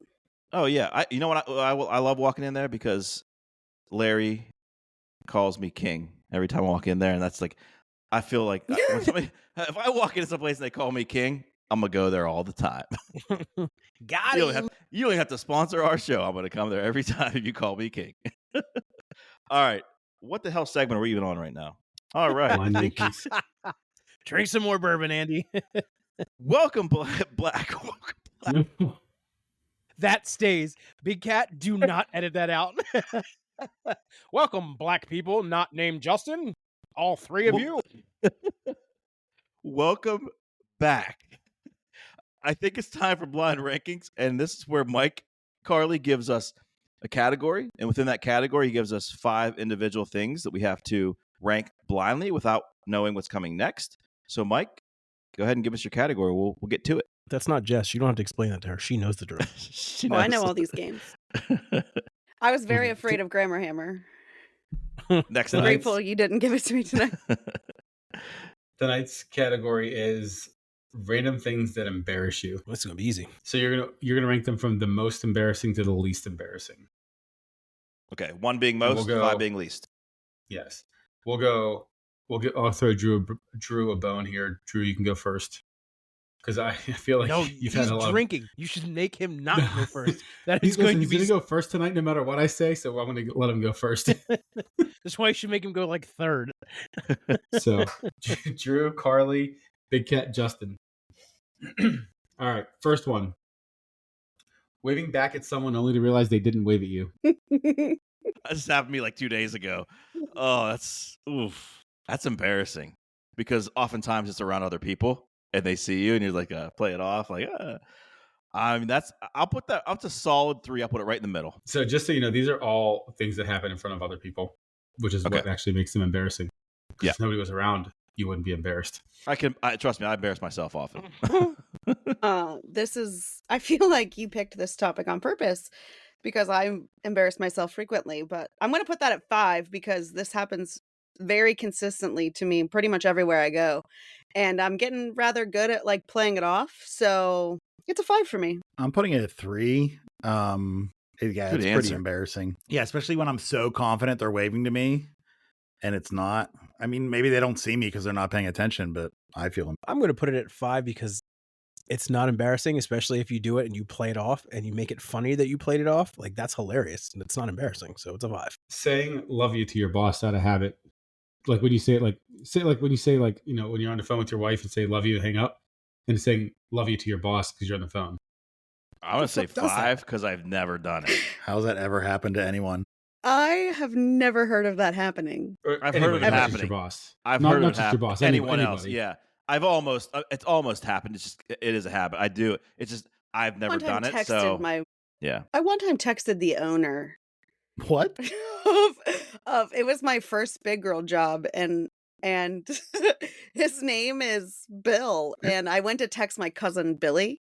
Oh yeah. You know what? I love walking in there because Larry calls me king every time I walk in there, and that's like, I feel like if I walk into some place and they call me king, I'm gonna go there all the time. Got You him. don't even have to sponsor our show. I'm gonna come there every time if you call me king. All right. What the hell segment are we even on right now? All right. Blind Yankees. Drink some more bourbon, Andy. Welcome, Black. Welcome. That stays. Big Cat, do not edit that out. Welcome, black people not named Justin. All three of you. Welcome back. I think it's time for blind rankings, and this is where Mike Carli gives us a category, and within that category, he gives us 5 individual things that we have to rank blindly without knowing what's coming next. So, Mike, go ahead and give us your category. We'll get to it. That's not Jess. You don't have to explain that to her. She knows the drill. She I know knows. all these games. I was very afraid of Grammar Hammer. Next I'm night. grateful you didn't give it to me tonight. Tonight's category is random things that embarrass you. This is gonna be easy. So you're gonna rank them from the most embarrassing to the least embarrassing. Okay, 1 being most, We'll go- 5 being least. Yes. I'll throw Drew a bone here. Drew, you can go first. Because I feel like No, you've he's had a lot drinking. You should make him not go first. That He's is going to he's be. gonna go first tonight no matter what I say, so I'm gonna let him go first. That's why you should make him go like third. So Drew, Carly, Big Cat, Justin. All right, first one. Waving back at someone only to realize they didn't wave at you. That just happened to me like 2 days ago. Oh, that's embarrassing because oftentimes it's around other people and they see you and you're like, play it off. Like, I mean, I'll put that up to solid 3. I'll put it right in the middle. So just so you know, these are all things that happen in front of other people, which is what actually makes them embarrassing. Yeah. If nobody was around, you wouldn't be embarrassed. Trust me, I embarrass myself often. I feel like you picked this topic on purpose because I embarrass myself frequently, but I'm going to put that at 5 because this happens very consistently to me pretty much everywhere I go. And I'm getting rather good at like playing it off. So it's a 5 for me. I'm putting it at 3. It's answer. pretty embarrassing. Yeah, especially when I'm so confident they're waving to me and it's not. I mean, maybe they don't see me because they're not paying attention, but I feel I'm going to put it at 5 because it's not embarrassing, especially if you do it and you play it off and you make it funny that you played it off. Like, that's hilarious. And it's not embarrassing. So it's a 5. Saying love you to your boss out of habit. Like when you say it, when you say, you know, when you're on the phone with your wife and say love you, hang up, and saying love you to your boss because you're on the phone. I would say fuck does 5 because I've never done it. How's that ever happened to anyone? I have never heard of that happening. I've heard of it Not just happening. Your boss. I've not, heard not of it just happen. your boss. Anyone else? Anybody. Yeah, it's almost happened. It is a habit. I do it. It's just I've never done it. So yeah. I one time texted the owner. What? of it was my first big girl job and his name is Bill and I went to text my cousin Billy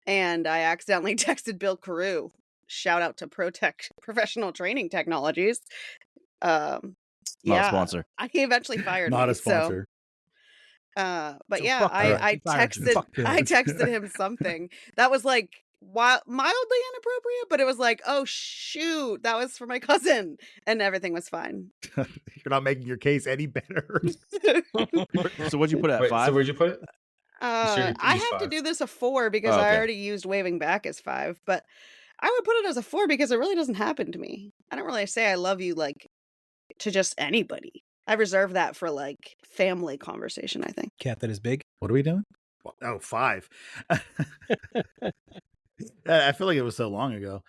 and I accidentally texted Bill Carew. Shout out to Professional Training Technologies. Not a Yeah, sponsor. he eventually fired me. Not a So, sponsor. but So yeah, fuck Bill. I He fired you. texted Fuck Bill. I texted him something that was like mildly inappropriate, but it was like, oh shoot, that was for my cousin, and everything was fine. You're not making your case any better. So what'd you put at Wait, 5? so where'd you put it? I use have to 5. do this a 4 because Oh, I okay. already used waving back as 5, but I would put it as a 4 because it really doesn't happen to me. I don't really say I love you like to just anybody. I reserve that for like family conversation, I think. Cat that is big. What are we doing? Oh, 5. I feel like it was so long ago.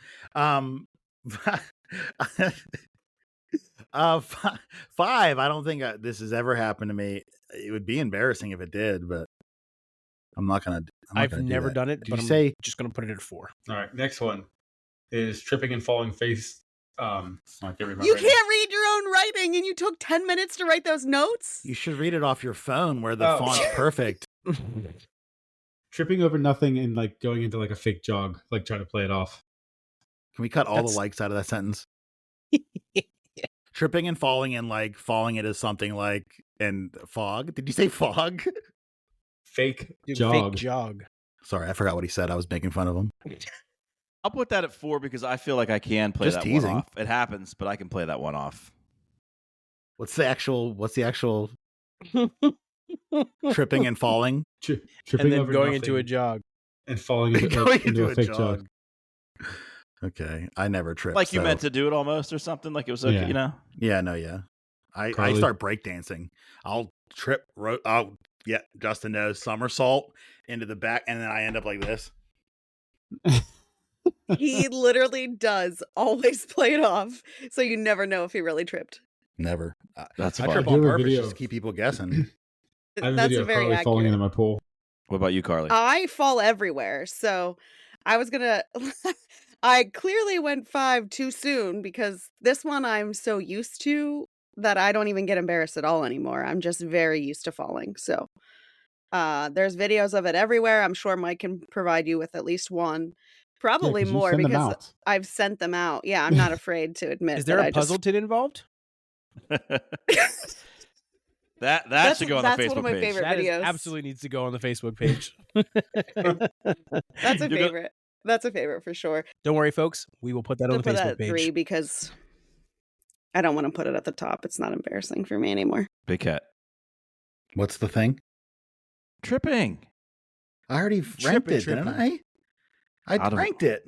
5. I don't think this has ever happened to me. It would be embarrassing if it did, but I'm not gonna. I've never done it, Did but you I'm say just gonna put it at 4. All right, next one is tripping and falling face. I can't remember. You it. can't read your own writing and you took 10 minutes to write those notes? you should read it off your phone where the font's perfect? Tripping over nothing and like going into like a fake jog, like trying to play it off. Can we cut all That's- the likes out of that sentence? Tripping and falling and like falling into something like and fog. Did you say fog? Fake Dude, Jog. Fake jog. Sorry, I forgot what he said. I was making fun of him. I'll put that at 4 because I feel like I can play Just that teasing. one off. It happens, but I can play that one off. What's the actual tripping and falling? Tripping And then over going nothing into a jog. and falling into, Going into a fake jog. Okay, I never tripped. Like you so- meant to do it almost or something. Like it was okay, Yeah. you know? Yeah, no, yeah. I Carli? start breakdancing. I'll trip. Yeah, Justin knows, somersault into the back, and then I end up like this. He literally does always play it off, so you never know if he really tripped. Never. That's I fun. trip I do on have a purpose video just to of- keep people guessing. I have a That's video of very Carli falling accurate. into my pool. What about you, Carli? I fall everywhere, so I was gonna. I clearly went 5 too soon because this one I'm so used to that I don't even get embarrassed at all anymore. I'm just very used to falling. So there's videos of it everywhere. I'm sure Mike can provide you with at least one, probably 'cause you more send them because out. I've sent them out. Yeah, I'm not afraid to admit. Is there that a I just- puzzle tin involved? that should go on the that's Facebook one of my page. favorite That is videos. absolutely needs to go on the Facebook page. That's a You're go- favorite. That's a favorite for sure. Don't worry, folks. We will put that on I'll the put that Facebook at page. 3 because I don't want to put it at the top. It's not embarrassing for me anymore. Big cat. What's the thing? Tripping. I already ranked it, didn't I? I Out of- ranked it.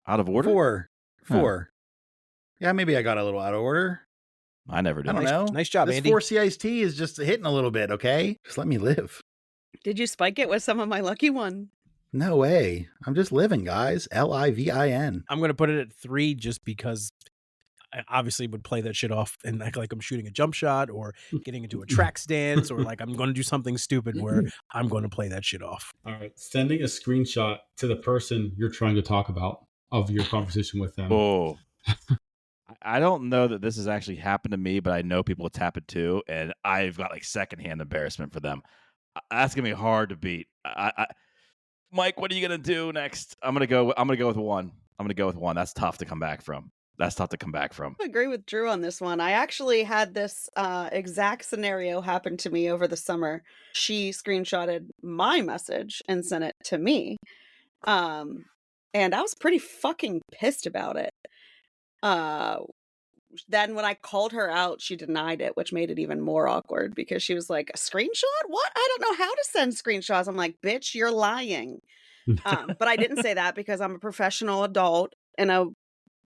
Out of order? 4. Yeah, maybe I got a little out of order. I never did. I don't Nice- know. nice job, this Andy. 4 CIST is just hitting a little bit, okay? Just let me live. Did you spike it with some of my lucky one? No way. I'm just living, guys. LIVIN. I'm going to put it at 3 just because I obviously would play that shit off and act like I'm shooting a jump shot or getting into a track stance or like I'm going to do something stupid where I'm going to play that shit off. All right. Sending a screenshot to the person you're trying to talk about of your conversation with them. Oh. I don't know that this has actually happened to me, but I know people it's happened to, and I've got like secondhand embarrassment for them. That's gonna be hard to beat. Mike, what are you gonna do next? I'm gonna go with 1. I'm gonna go with 1. That's tough to come back from. I agree with Drew on this one. I actually had this exact scenario happen to me over the summer. She screenshotted my message and sent it to me. And I was pretty fucking pissed about it. Then when I called her out, she denied it, which made it even more awkward because she was like, a screenshot? What? I don't know how to send screenshots. I'm like, bitch, you're lying. But I didn't say that because I'm a professional adult in a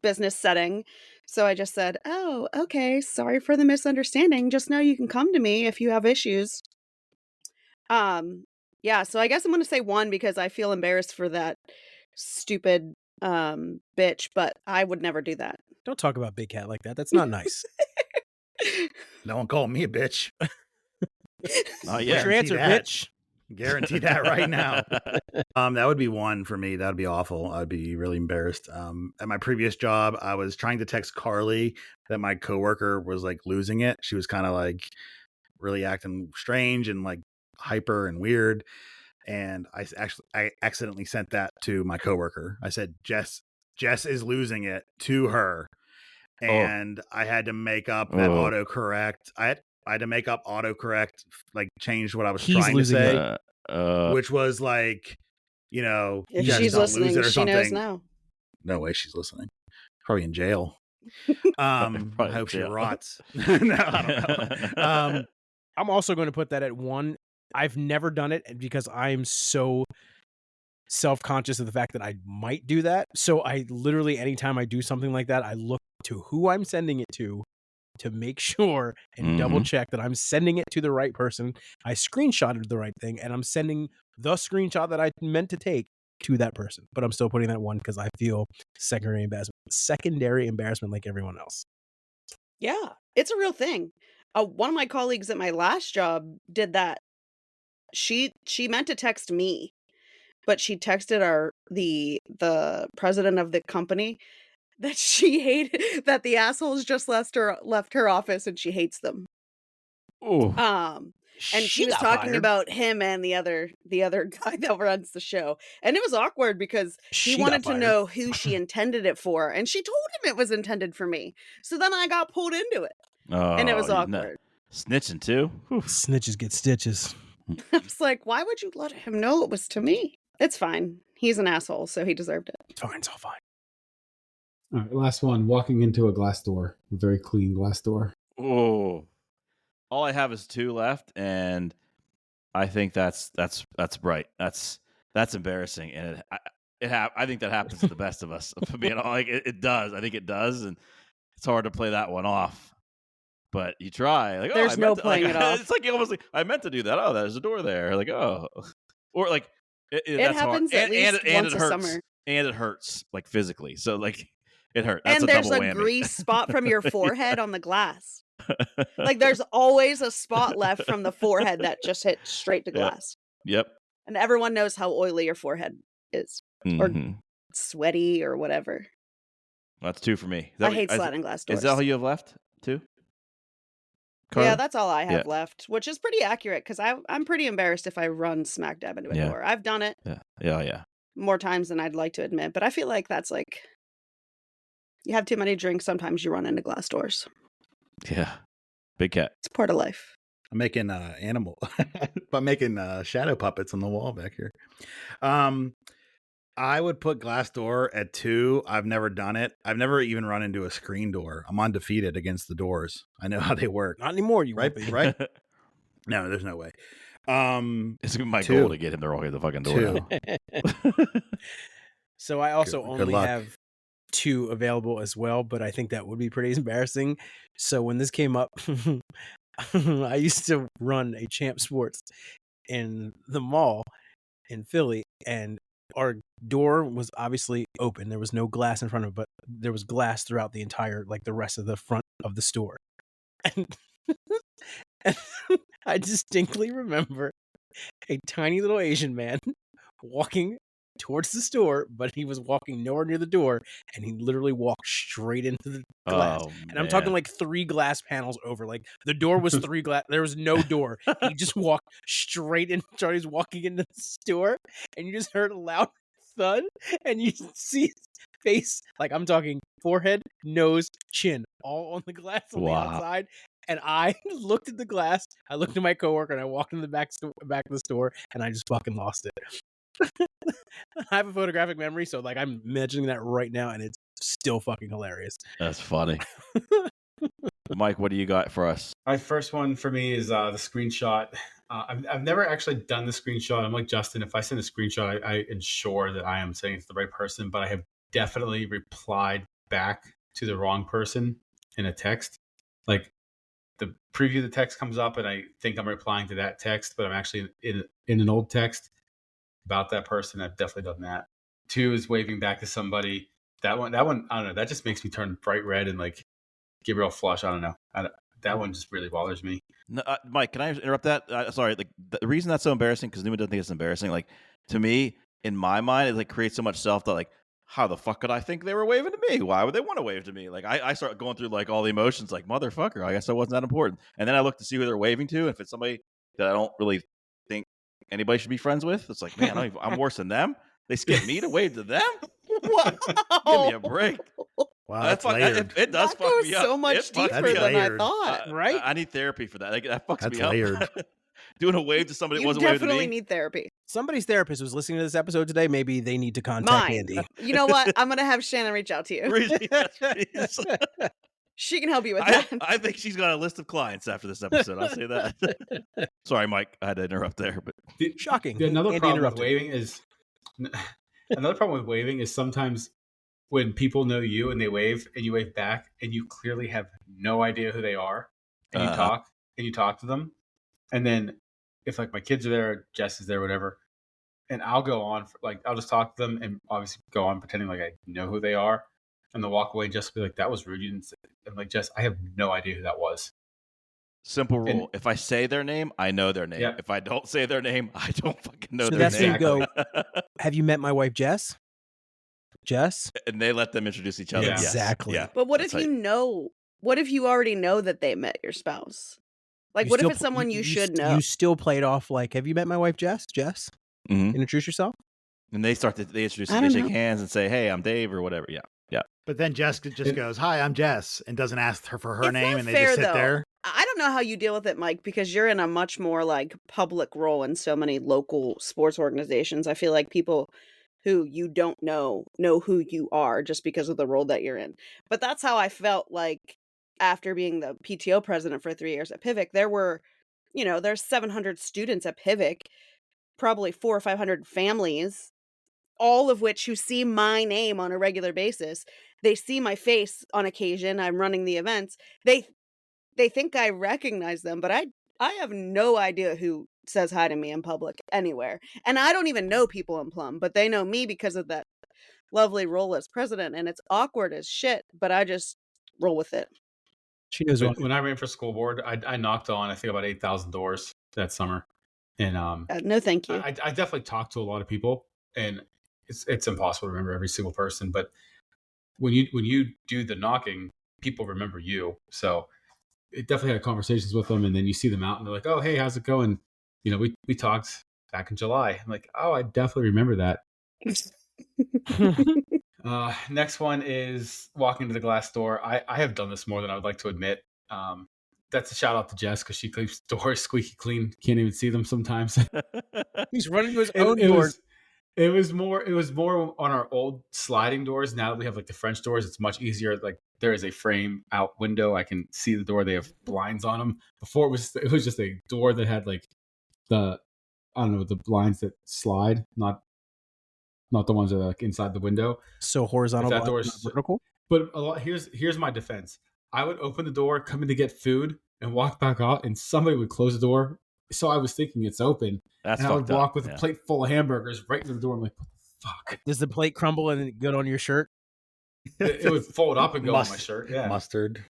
business setting. So I just said, oh, okay, sorry for the misunderstanding. Just know you can come to me if you have issues. Yeah, so I guess I'm going to say 1 because I feel embarrassed for that stupid bitch, but I would never do that. Don't talk about Big Cat like that. That's not nice. No one call me a bitch. What's Yeah. your answer, that. bitch? Guarantee that right now. That would be 1 for me. That would be awful. I'd be really embarrassed. At my previous job, I was trying to text Carli that my coworker was like losing it. She was kind of like really acting strange and like hyper and weird. And I accidentally sent that to my coworker. I said, Jess is losing it to her. And I had to make up that autocorrect. I had to make up autocorrect, like change what I was trying to say, which was like, if Jess, she's don't listening, lose it or she knows something. now. No way she's listening. Probably in jail. I hope she rots. No, I don't know. I'm also going to put that at 1. I've never done it because I'm so self-conscious of the fact that I might do that. So I literally, anytime I do something like that, I look to who I'm sending it to make sure and double check that I'm sending it to the right person. I screenshotted the right thing, and I'm sending the screenshot that I meant to take to that person. But I'm still putting that 1 because I feel secondary embarrassment like everyone else. Yeah, it's a real thing. One of my colleagues at my last job did that. She meant to text me, but she texted the president of the company that she hated, that the assholes just left her office and she hates them. And she was talking about him and the other guy that runs the show. And it was awkward because he wanted to know who she intended it for. And she told him it was intended for me. So then I got pulled into it. And it was awkward. Snitching too? Snitches get stitches. I was like, why would you let him know it was to me? It's fine. He's an asshole, so he deserved it. It's fine. It's all fine. All right, last one. Walking into a glass door, a very clean glass door. Oh, all I have is 2 left, and I think that's right. That's embarrassing, and I think that happens to the best of us. It does. I think it does, and it's hard to play that one off. But you try. Like, there's no playing it off. It's like you almost like, I meant to do that. Oh, there's a door there. Like, or like it that's happens hard. at least once it a hurts. summer. And it hurts like physically. So like it hurts. That's and there's a a grease spot from your forehead on the glass. Like there's always a spot left from the forehead that just hit straight to glass. Yep. And everyone knows how oily your forehead is, or sweaty, or whatever. That's 2 for me. I hate sliding glass doors. Is that all you have left? 2? Carli? Yeah, that's all I have left, which is pretty accurate because I'm pretty embarrassed if I run smack dab into a door. I've done it. Yeah. More times than I'd like to admit, but I feel like that's like, you have too many drinks, sometimes you run into glass doors. Yeah. Big cat. It's part of life. I'm making I'm making shadow puppets on the wall back here. I would put glass door at 2. I've never done it. I've never even run into a screen door. I'm undefeated against the doors. I know how they work. Not anymore, you right? Right? No, there's no way. It's my goal to get him to roll the fucking door now. So I also only have 2 available as well, but I think that would be pretty embarrassing. So when this came up, I used to run a Champ Sports in the mall in Philly, and our door was obviously open. There was no glass in front of it, but there was glass throughout the entire, like the rest of the front of the store. And I distinctly remember a tiny little Asian man walking towards the store, but he was walking nowhere near the door, and he literally walked straight into the glass. And I'm talking like 3 glass panels over. Like the door was 3 glass. There was no door. He just walked straight in. Charlie's walking into the store, and you just heard a loud thud, and you see his face. Like I'm talking forehead, nose, chin, all on the glass on the outside. And I looked at the glass. I looked at my coworker, and I walked in the back of the store, and I just fucking lost it. I have a photographic memory, so like I'm imagining that right now, and it's still fucking hilarious. That's funny. Mike, what do you got for us? My first one for me is the screenshot. I've never actually done the screenshot. I'm like Justin. If I send a screenshot, I ensure that I am sending it to the right person. But I have definitely replied back to the wrong person in a text. Like the preview of the text comes up, and I think I'm replying to that text, but I'm actually in an old text about that person. I've definitely done that. 2 is waving back to somebody. That one, I don't know. That just makes me turn bright red and like get real flush. I don't know. That one just really bothers me. No, Mike, can I interrupt that? Sorry. Like the reason that's so embarrassing, because Newman doesn't think it's embarrassing. Like to me, in my mind, it like creates so much self-doubt. Like, how the fuck could I think they were waving to me? Why would they want to wave to me? Like I start going through like all the emotions. Like motherfucker, I guess I wasn't that important. And then I look to see who they're waving to. If it's somebody that I don't really think anybody should be friends with. It's like, man, I'm worse than them. They skip me to wave to them. Wow. Give me a break. Wow, that's layered. It does That fuck goes me up. so much It fucks deeper me than up. I Layered. thought. Right? I need therapy for that. Like, that fucks That's me up. layered. Doing a wave to somebody that You wasn't waving to definitely me. need therapy. Somebody's therapist was listening to this episode today. Maybe they need to contact Mine. Andy. You know what? I'm gonna have Shannon reach out to you. Yes, please. She can help you with that. I think she's got a list of clients after this episode. I'll say that. Sorry, Mike. I had to interrupt there, but Shocking. Another Andy problem with interrupted. waving is sometimes when people know you and they wave and you wave back and you clearly have no idea who they are and you talk to them, and then if like my kids are there, Jess is there, whatever, and I'll go on I'll just talk to them and obviously go on pretending like I know who they are, and they'll walk away and just be like, that was rude. You didn't say. I'm like, Jess, I have no idea who that was. simple rule. If I say their name, I know their name. Yeah. If I don't say their name, I don't fucking know So their that's name. when you go, have you met my wife, Jess? Jess? And they let them introduce each other. Yeah. Yes. Exactly. Yeah. But what That's if you how know? What if you already know that they met your spouse? Like, You what if still it's pl- someone you should know? You still played off like, have you met my wife, Jess? Jess? Mhm. Introduce yourself? And they introduce, I they don't shake know. hands and say, "Hey, I'm Dave," or whatever. Yeah. But then Jess just goes, "Hi, I'm Jess," and doesn't ask her for her It's name, not and they fair, just sit though. there. I don't know how you deal with it, Mike, because you're in a much more like public role in so many local sports organizations. I feel like people who you don't know who you are just because of the role that you're in. But that's how I felt like after being the PTO president for 3 years at Pivic. There were, there's 700 students at Pivic, probably 400 or 500 families, all of which who see my name on a regular basis. They see my face on occasion. I'm running the events. They think I recognize them, but I have no idea who says hi to me in public anywhere. And I don't even know people in Plum, but they know me because of that lovely role as president. And it's awkward as shit, but I just roll with it. She knows what. When I ran for school board, I knocked on, I think, about 8,000 doors that summer. And No, thank you. I definitely talked to a lot of people, and it's impossible to remember every single person. But when you do the knocking, people remember you. So it definitely had conversations with them, and then you see them out, and they're like, "Oh, hey, how's it going?" We talked back in July. I'm like, "Oh, I definitely remember that." Next one is walking to the glass door. I have done this more than I would like to admit. That's a shout out to Jess because she keeps doors squeaky clean. Can't even see them sometimes. He's running to his It own door. was more on our old sliding doors. Now that we have like the French doors, it's much easier. Like there is a frame out window. I can see the door. They have blinds on them. Before it was just a door that had like the blinds that slide, not the ones that are like inside the window. So horizontal, If that door is vertical. But here's my defense. I would open the door, come in to get food, and walk back out, and somebody would close the door. So I was thinking it's open. That's and I would fucked up. walk with a plate full of hamburgers right to the door. I'm like, what the fuck? Does the plate crumble and it go on your shirt? It would fold up and go on my shirt. Yeah. Mustard.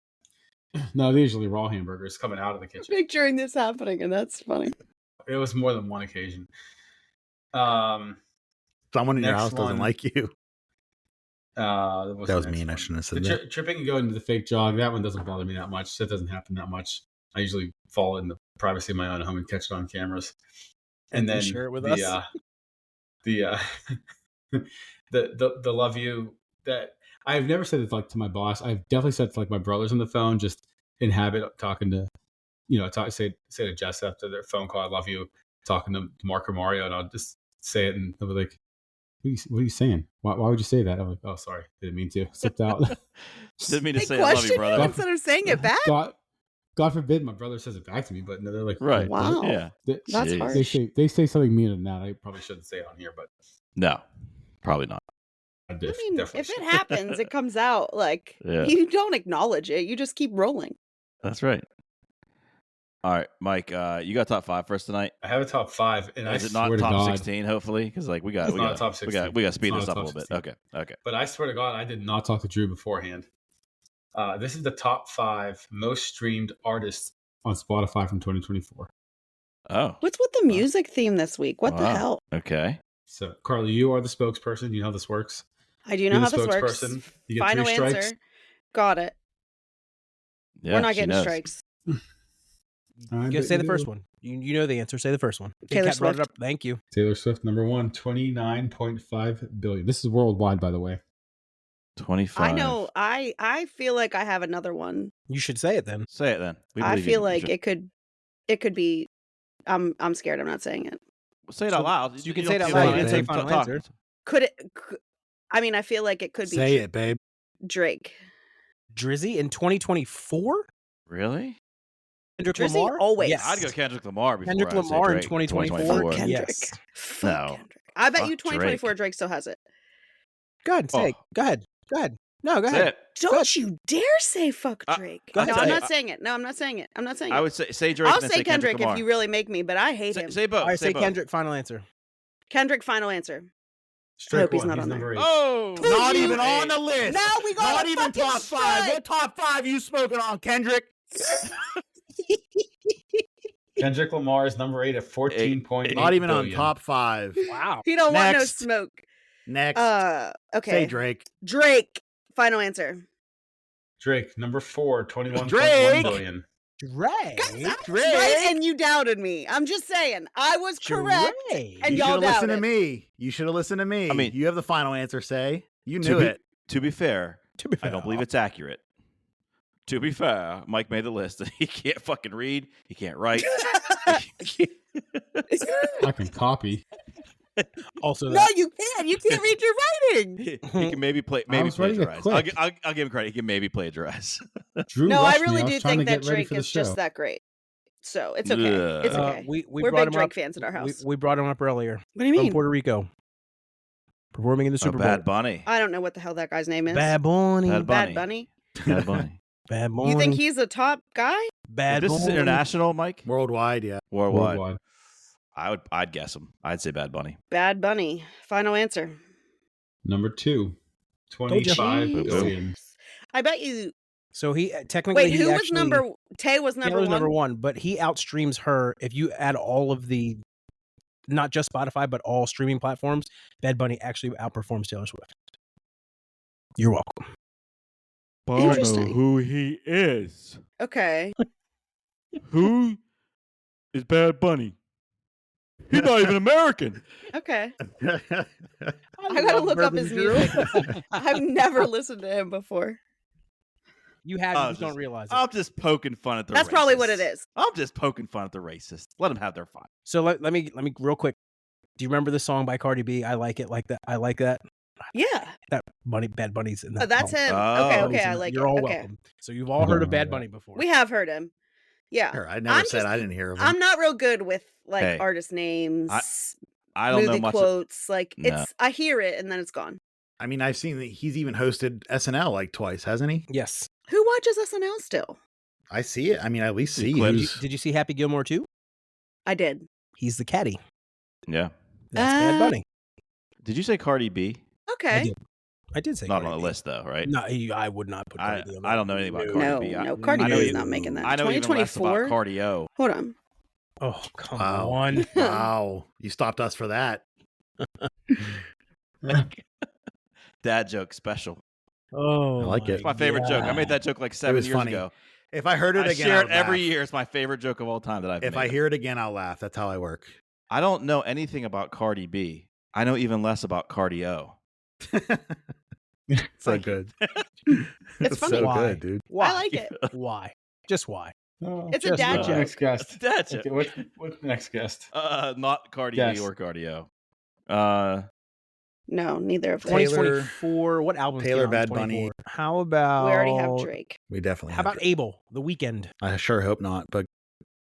No, they're usually raw hamburgers coming out of the kitchen. Picturing this happening, and that's funny. It was more than one occasion. Someone in your Next house doesn't one. like you. That was mean. I shouldn't have said that. Tripping and going to the fake jog, that one doesn't bother me that much. That doesn't happen that much. I usually fall in the privacy of my own home and catch it on cameras. And then share it with us. the love you that I've never said it like to my boss. I've definitely said it to like my brothers on the phone, just in habit talking to, say to Jess after their phone call, I love you, talking to Mark or Mario, and I'll just say it and they'll be like, what are you saying? Why would you say that? I'm like, oh, sorry. Didn't mean to. Slipped out. Didn't mean to They say I love you, question brother. instead of saying it back. God forbid my brother says it back to me, but no, they're like, Right. Wow. Yeah. That's Jeez. harsh. They say something meaner than that. I probably shouldn't say it on here, but No, probably not. I mean, if it happens, it comes out. Like, Yeah. you don't acknowledge it. You just keep rolling. That's right. All right, Mike, you got top 5 for us tonight. I have a top 5, and Is I it not swear to top God, 16? Hopefully, because like we got not a top 16. we got to speed It's this not up a a little top bit. 16. Okay. But I swear to God, I did not talk to Drew beforehand. This is the top 5 most streamed artists on Spotify from 2024. Oh, What's with the music theme this week? What the Wow. hell? okay. So, Carly, you are the spokesperson. You know how this works. I do know You're how the this works. spokesperson. You get Final 3 strikes. answer. Got it. Yeah, We're not she getting knows. strikes. I Go bet say you the first do. one. You know the answer. Say the first one. Big Taylor Cat brought it Swift. up. Thank you. Taylor Swift, number 1, 29.5 billion. This is worldwide, by the way. 25. I know. I feel like I have another one. You should say it then. Say it then. We I believe feel you. like it could be. I'm scared. I'm not saying it. Say it So- out loud. so you can don't say it out have to loud, say you can it. say final Talk. answer. Could it? I mean, I feel like it could be Say it, babe. Drake. Drizzy in 2024. Really? Kendrick Drizzy Lamar. always. Yes. I'd go Kendrick Lamar before Kendrick I would say Lamar in Drake 2024. Fuck Kendrick. Yes. Fuck No. Kendrick. I bet Fuck you 2024 Drake still has it. Go ahead. Say it. Oh. Go ahead. Go ahead. No, go Say ahead. it. Don't you dare say fuck Drake. go ahead, No, say I'm it. not saying it. No, I'm not saying it. I'm not saying it. I would say Drake. I'll and then say Kendrick Lamar. if you really make me, but I hate him. Say both. All right, say both. Kendrick. Final answer. Kendrick, final answer. Straight hope he's one. not He's on number there. 8. Oh, Not you? even on the list. Now we got Not a even fucking top 5. strike. What top 5 you smoking on, Kendrick? Kendrick Lamar is number 8 at 14.8 Not even on billion. top 5. Wow. He don't want no Next. smoke. Next, Okay. say Drake. Drake, final answer. Drake, number 4, 21.1 Drake! billion. Drake. Right, and you doubted me. I'm just saying. I was correct. Drake. And You y'all should have listened to doubted. me. You should have listened to me. I mean- you have the final answer, say. You To knew be- it. To be fair, To be I don't believe it's accurate. To be fair, Mike made the list and he can't fucking read. He can't write. I can copy. Also, No, you can't. You can't read your writing. he can maybe was writing it plagiarize. quick. I'll give him credit. He can maybe plagiarize. Drew No, I rushed me. really was do trying think to that get ready Drake for the is just show. that great. So it's okay. Ugh. It's okay. we We're brought big him Drake up. fans at our house. We brought him up earlier What do you from mean? Puerto Rico, performing in the Super Bowl. Bad Bunny. I don't know what the hell that guy's name is. Bad Bunny. Bad Bad Bunny. Bunny. Bad Bunny. Bad Bunny. You think he's a top guy? Bad If this is Bunny. international, Mike. Worldwide, yeah. Worldwide. Worldwide. I'd guess him. I'd say Bad Bunny. Bad Bunny. Final answer. Number 2, you. 25 Jeez. billion. I bet you. So he technically Wait, he who was actually, number? Tay was number Taylor's one. number 1, but he outstreams her. If you add all of the, not just Spotify, but all streaming platforms, Bad Bunny actually outperforms Taylor Swift. You're welcome. Interesting. who he is. Okay. Who is Bad Bunny? He's not even American. Okay. I gotta look up his music. I've never listened to him before. You have, I you was just don't just- realize it. I'm just poking fun at the That's probably what it racists. is. I'm just poking fun at the racists. Let them have their fun. So let me real quick. Do you remember the song by Cardi B? I like it like that. I like that. Yeah. That Bad Bunny's in that. Oh, that's song. him. Oh. Okay. Bunny's Okay. in I it. like You're it. all Okay. welcome. So you've all I heard don't of Bad know Bunny before. We have heard him. Yeah. Sure, I never I'm said just- I didn't hear of him. I'm not real good with like Hey, artist names, I don't know movie much. quotes. Like No. it's, I hear it and then it's gone. I mean, I've seen that he's even hosted SNL like twice, hasn't he? Yes. Who watches SNL still? I see it. I mean, I at least see clips. who's. Did you see Happy Gilmore too? I did. He's the caddy. Yeah. That's Bad Bunny. Did you say Cardi B? Okay. I did say Not Cardi on the B. list though, right? No, I would not put Cardi B on I don't know anything about No. Cardi No, B. no, Cardi I know B is even- not making that. I know even less 2024. about Cardio. Hold on. Oh, come Wow. on. Wow, you stopped us for that. Dad joke special. Oh, I like it. It's my favorite joke. I made that joke like 7 was years funny. ago. If I heard it I again, share I it would every laugh. year. It's my favorite joke of all time that I've If made. I hear it again, I'll laugh. That's how I work. I don't know anything about Cardi B. I know even less about Cardio. So good. It's funny. So Why? good, dude. Why? I like it. Why? Just why? Oh, It's a Just dad what's joke. the next guest? That's it. Okay, what's the next guest? Not Cardi Yes. B or Cardio. No, neither of them. Taylor- 2024. What album? Taylor Bad Bunny. How about? We already have Drake. We definitely How have about Drake. Abel? The Weekend. I sure hope not, but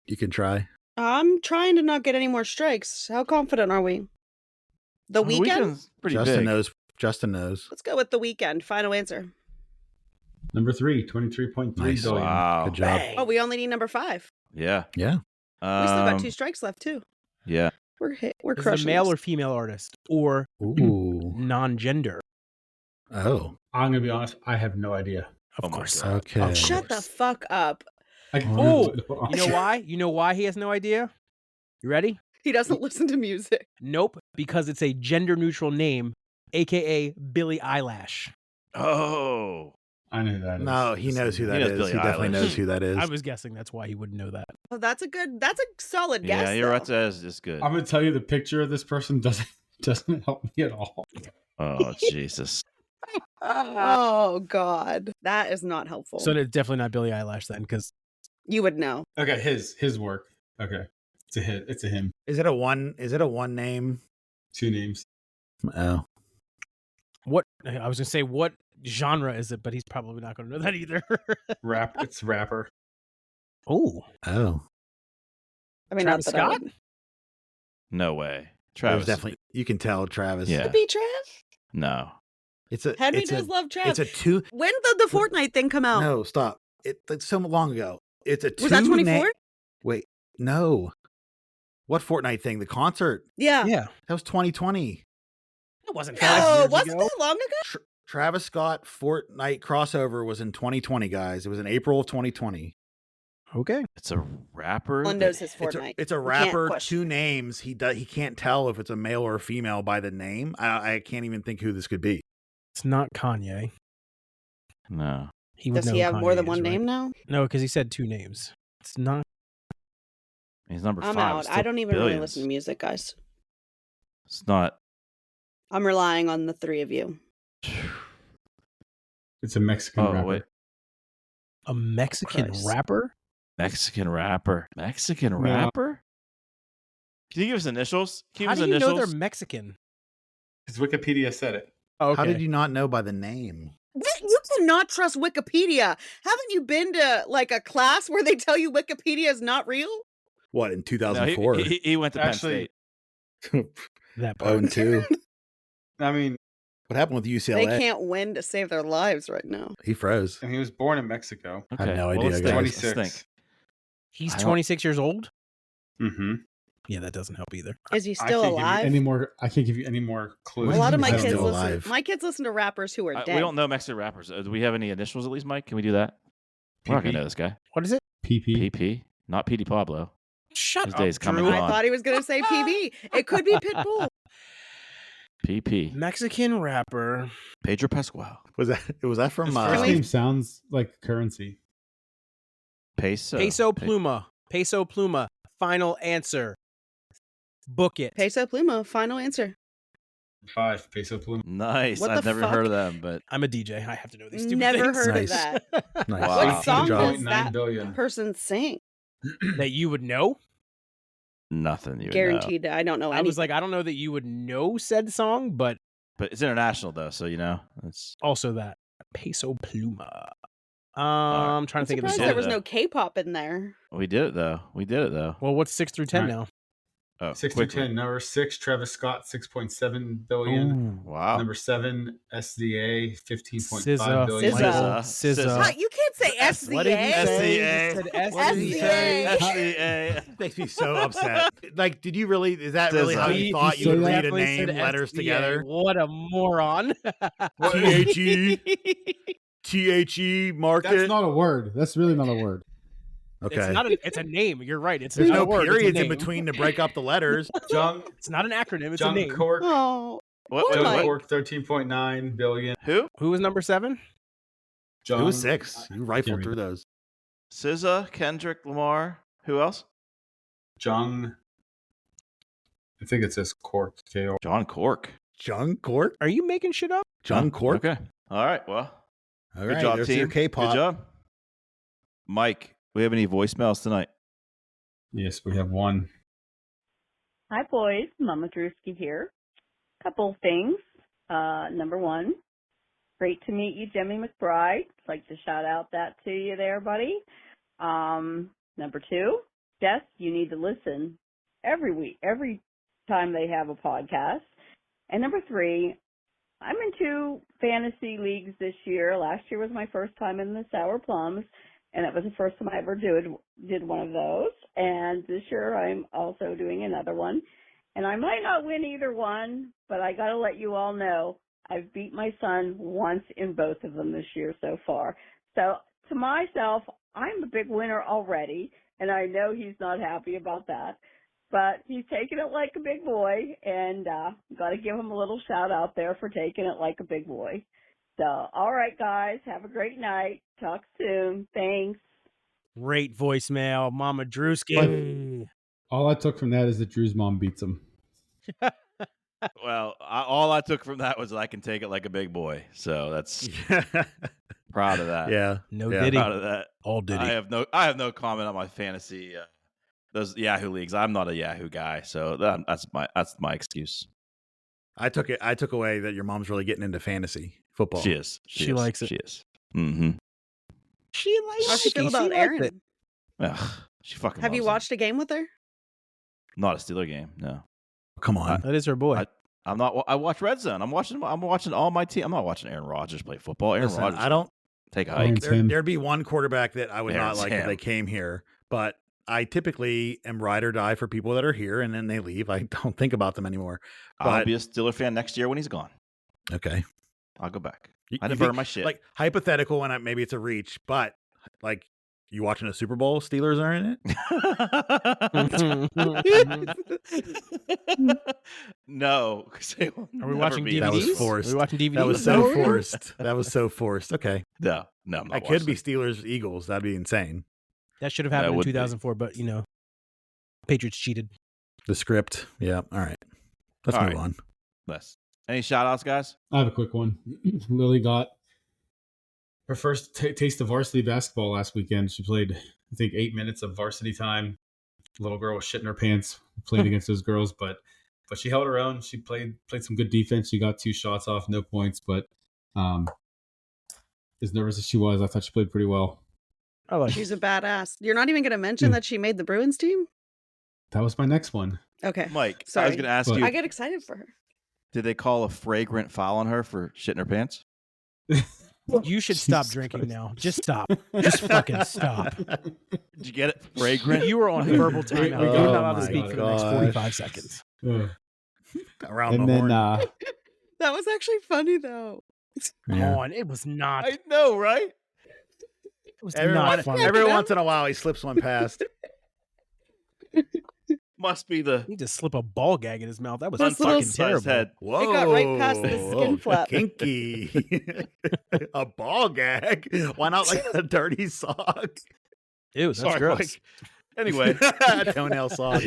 you can try. I'm trying to not get any more strikes. How confident are we? The Weekend? Weekend's pretty Justin big. knows. Justin knows. Let's go with The Weekend. Final answer. Number 3, 23.3 Nice. billion. Wow. Good job. Bang. Oh, we only need number 5. Yeah. Yeah. We still got 2 strikes left too. Yeah. We're Is it a crushing. male this. or female artist or Ooh. non-gender? Oh. I'm gonna be honest. I have no idea. Of Oh my course. God. Okay. Of Shut the course. fuck up. I can Oh, You know why? You know why he has no idea? You ready? He doesn't listen to music. Nope. Because it's a gender-neutral name, aka Billie Eyelash. Oh. I know who that is. No, he knows who that knows is. Billie He definitely Eilish. knows who that is. I was guessing that's why he wouldn't know that. Oh, that's a solid guess. Yeah, you're though. right. That's just good. I'm gonna tell you the picture of this person doesn't help me at all. Oh, Jesus. Oh God, that is not helpful. So it's definitely not Billie Eilish then, because you would know. Okay, his work. Okay, it's a hit. It's a him. Is it a one name? 2 names. Oh, what I was gonna say, what genre is it? But he's probably not gonna know that either. It's rapper. Oh, I mean, Travis not that I Scott? would- No way. Travis. Travis. Definitely. You can tell Travis. Yeah. Could be Trav. No. It's a. Henry it's does a, love Trav. It's a 2. When did the Fortnite thing come out? No, stop. It's so long ago. It's a 2. Was that 24? Wait, no. What Fortnite thing? The concert? Yeah. yeah, That was 2020. it wasn't. No, 5 years wasn't ago. that long ago? Travis Scott Fortnite crossover was in 2020, guys. It was in April of 2020. Okay, It's a rapper. One knows his Fortnite. It's a We can't rapper, question. 2 names. He can't tell if it's a male or a female by the name. I can't even think who this could be. it's not Kanye. No. He would Does know he have who more Kanye than is, one right? name now? No, because he said 2 names. It's not. He's number I'm 5. out. It's I still don't even really billions. listen to music, guys. It's not. I'm relying on the 3 of you. It's a Mexican Oh, rapper. wait. A Mexican Christ. rapper? Mexican rapper. Mexican No. rapper? Can you give us initials? Can you How give us do you know initials? they're Mexican? His Wikipedia said it. Oh, How did you not know by the name? You cannot trust Wikipedia. Haven't you been to like a class where they tell you Wikipedia is not real? What, in No, 2004? he went to Actually- Penn State. that part? 0-2. I mean, What happened with They UCLA? can't win to save their lives right now. He froze. he was born in Mexico. Okay. I have no well, idea, let's guys. think. 26. Let's think. He's I don't- 26 years old? Mm-hmm. Yeah, that doesn't help either. Is he I still can't give you alive? any more. I can't give you any more clues. A lot of my He's kids still listen. alive. My kids listen to rappers who are dead. We don't know Mexican rappers. Do we have any initials at least, Mike? Can we do that? We're not going PP. to know this guy. What is it? PP. PP. Not P.D. Pablo. Shut His up, day's coming Drew. on. I thought he was going to say PB. It could be Pitbull. PP. Mexican rapper. Pedro Pascual. Was that from His first we- name sounds like currency. Peso. Peso Pluma. Peso Pluma. Final answer. Book it. Peso Pluma. Final answer. 5 peso pluma. Nice. What I've the never fuck? heard of them, but I'm a DJ. I have to know these stupid Never things. heard Nice. of that. Nice. Wow. What song does 18.9 that billion. person sing? that you would know? nothing. You would know. Guaranteed. I don't know. I was like, I don't know that you would know said song, but But it's international though, so you know. It's also that. Peso Pluma. right. I'm trying I'm to think of the surprised song. there was though. no K-pop in there. we did it though. We did it though. Well, what's 6 through 10 Alright. now? Oh, 6 through quickly. 10. Number 6, Travis Scott, 6.7 billion. Wow. Number 7, SZA, 15.5 SZA. billion. SZA. SZA. Huh, you can't say SZA. What did he say? SZA. He said What did he say? SCA. Makes me so upset. Like, did you really? Is that really how He you thought said you would read a definitely name, said letters SZA. together? What a moron. THE market. That's not a word. That's really not a word. Okay. It's a name. You're right. It's There's not no a word. It's a periods in name. between to break up the letters. John, It's not an acronym. It's a John name. Cork. Oh, What? What? Wait, John what? Cork, 13.9 billion. Who? Who was number 7? John, It was 6. You rifled read through it. those. SZA, Kendrick Lamar. Who else? John. I think it says Cork. K-O. John Cork. John Cork? Are you making shit up? John Oh, Cork? Okay. All right. Well, All good right, job, there's team. your K-pop. Good job. Mike, we have any voicemails tonight? Yes, we have one. Hi, boys. Mama Drewski here. Couple things. Number one, great to meet you, Jimmy McBride. Like to shout out that to you there, buddy. Number two, Jess, you need to listen every week, every time they have a podcast. And number three, I'm in 2 fantasy leagues this year. Last year was my first time in the Sour Plums, and it was the first time I ever did one of those. And this year I'm also doing another one. And I might not win either one, but I got to let you all know I've beat my son once in both of them this year so far. So to myself, I'm a big winner already, and I know he's not happy about that. But he's taking it like a big boy, and got to give him a little shout out there for taking it like a big boy. So, all right, guys, have a great night. Talk soon. Thanks. Great voicemail, Mama Drewski. All I took from that is that Drew's mom beats him. Well, all I took from that was that I can take it like a big boy. So that's proud of that. Yeah. No Yeah. Diddy. Proud of that. All Diddy. I have no comment on my fantasy those Yahoo leagues. I'm not a Yahoo guy, so that's my excuse. I took away that your mom's really getting into fantasy football. She is. She likes it. She is. Mm-hmm. She likes How's she feel about Aaron? Ugh, she fucking. Have you loves him. watched a game with her? Not a Steeler game. No. Come on. That is her boy. I'm not. I watch Red Zone. I'm watching all my team. I'm not watching Aaron Rodgers play football. Aaron Listen, Rodgers. I don't take a hike. There'd be one quarterback that I would not Aaron's like if him. they came here, but I typically am ride or die for people that are here and then they leave. I don't think about them anymore. I'll But be a Steeler fan next year when he's gone. okay, I'll go back. You- I you didn't think- burn my shit. like hypothetical, and maybe it's a reach, but like you watching a Super Bowl, Steelers are in it. No. Are we watching DVDs? That was forced. Are we watching DVDs? That was so forced. That was so forced. Okay, No, I'm not that could be watching. Steelers Eagles. That'd be insane. That should have happened in would be. 2004, but Patriots cheated. The script. Yeah. All right. Let's All move right. on. Less. Any shout outs, guys? I have a quick one. Lily got her first taste of varsity basketball last weekend. She played, I think, 8 minutes of varsity time. Little girl was shitting her pants playing against those girls, but she held her own. She played some good defense. She got 2 shots off, no points, but as nervous as she was, I thought she played pretty well. I like She's a badass. You're not even going to mention that she made the Bruins team? That was my next one. Okay. Mike, I Sorry. was going to ask But- you, I get excited for her. did they call a fragrant foul on her for shitting her pants? You should stop Jesus drinking Christ. now. Just stop. Just fucking stop. Did you get it? Fragrant? You were on verbal timeout. You're not allowed to my speak for the next gosh. 45 seconds. Around And the then horn. That was actually funny, though. Come Yeah. on. It was not. I know, right? It was Every, not funny. every once in a while, he slips one past. Must be the He just slip a ball gag in his mouth. That was This little fucking uncircumcised terrible. head. Whoa! got right past the skin flap. Kinky. A ball gag. Why not like a dirty sock? Ew, that's Sorry, gross. Mike. Anyway, Toenail sock.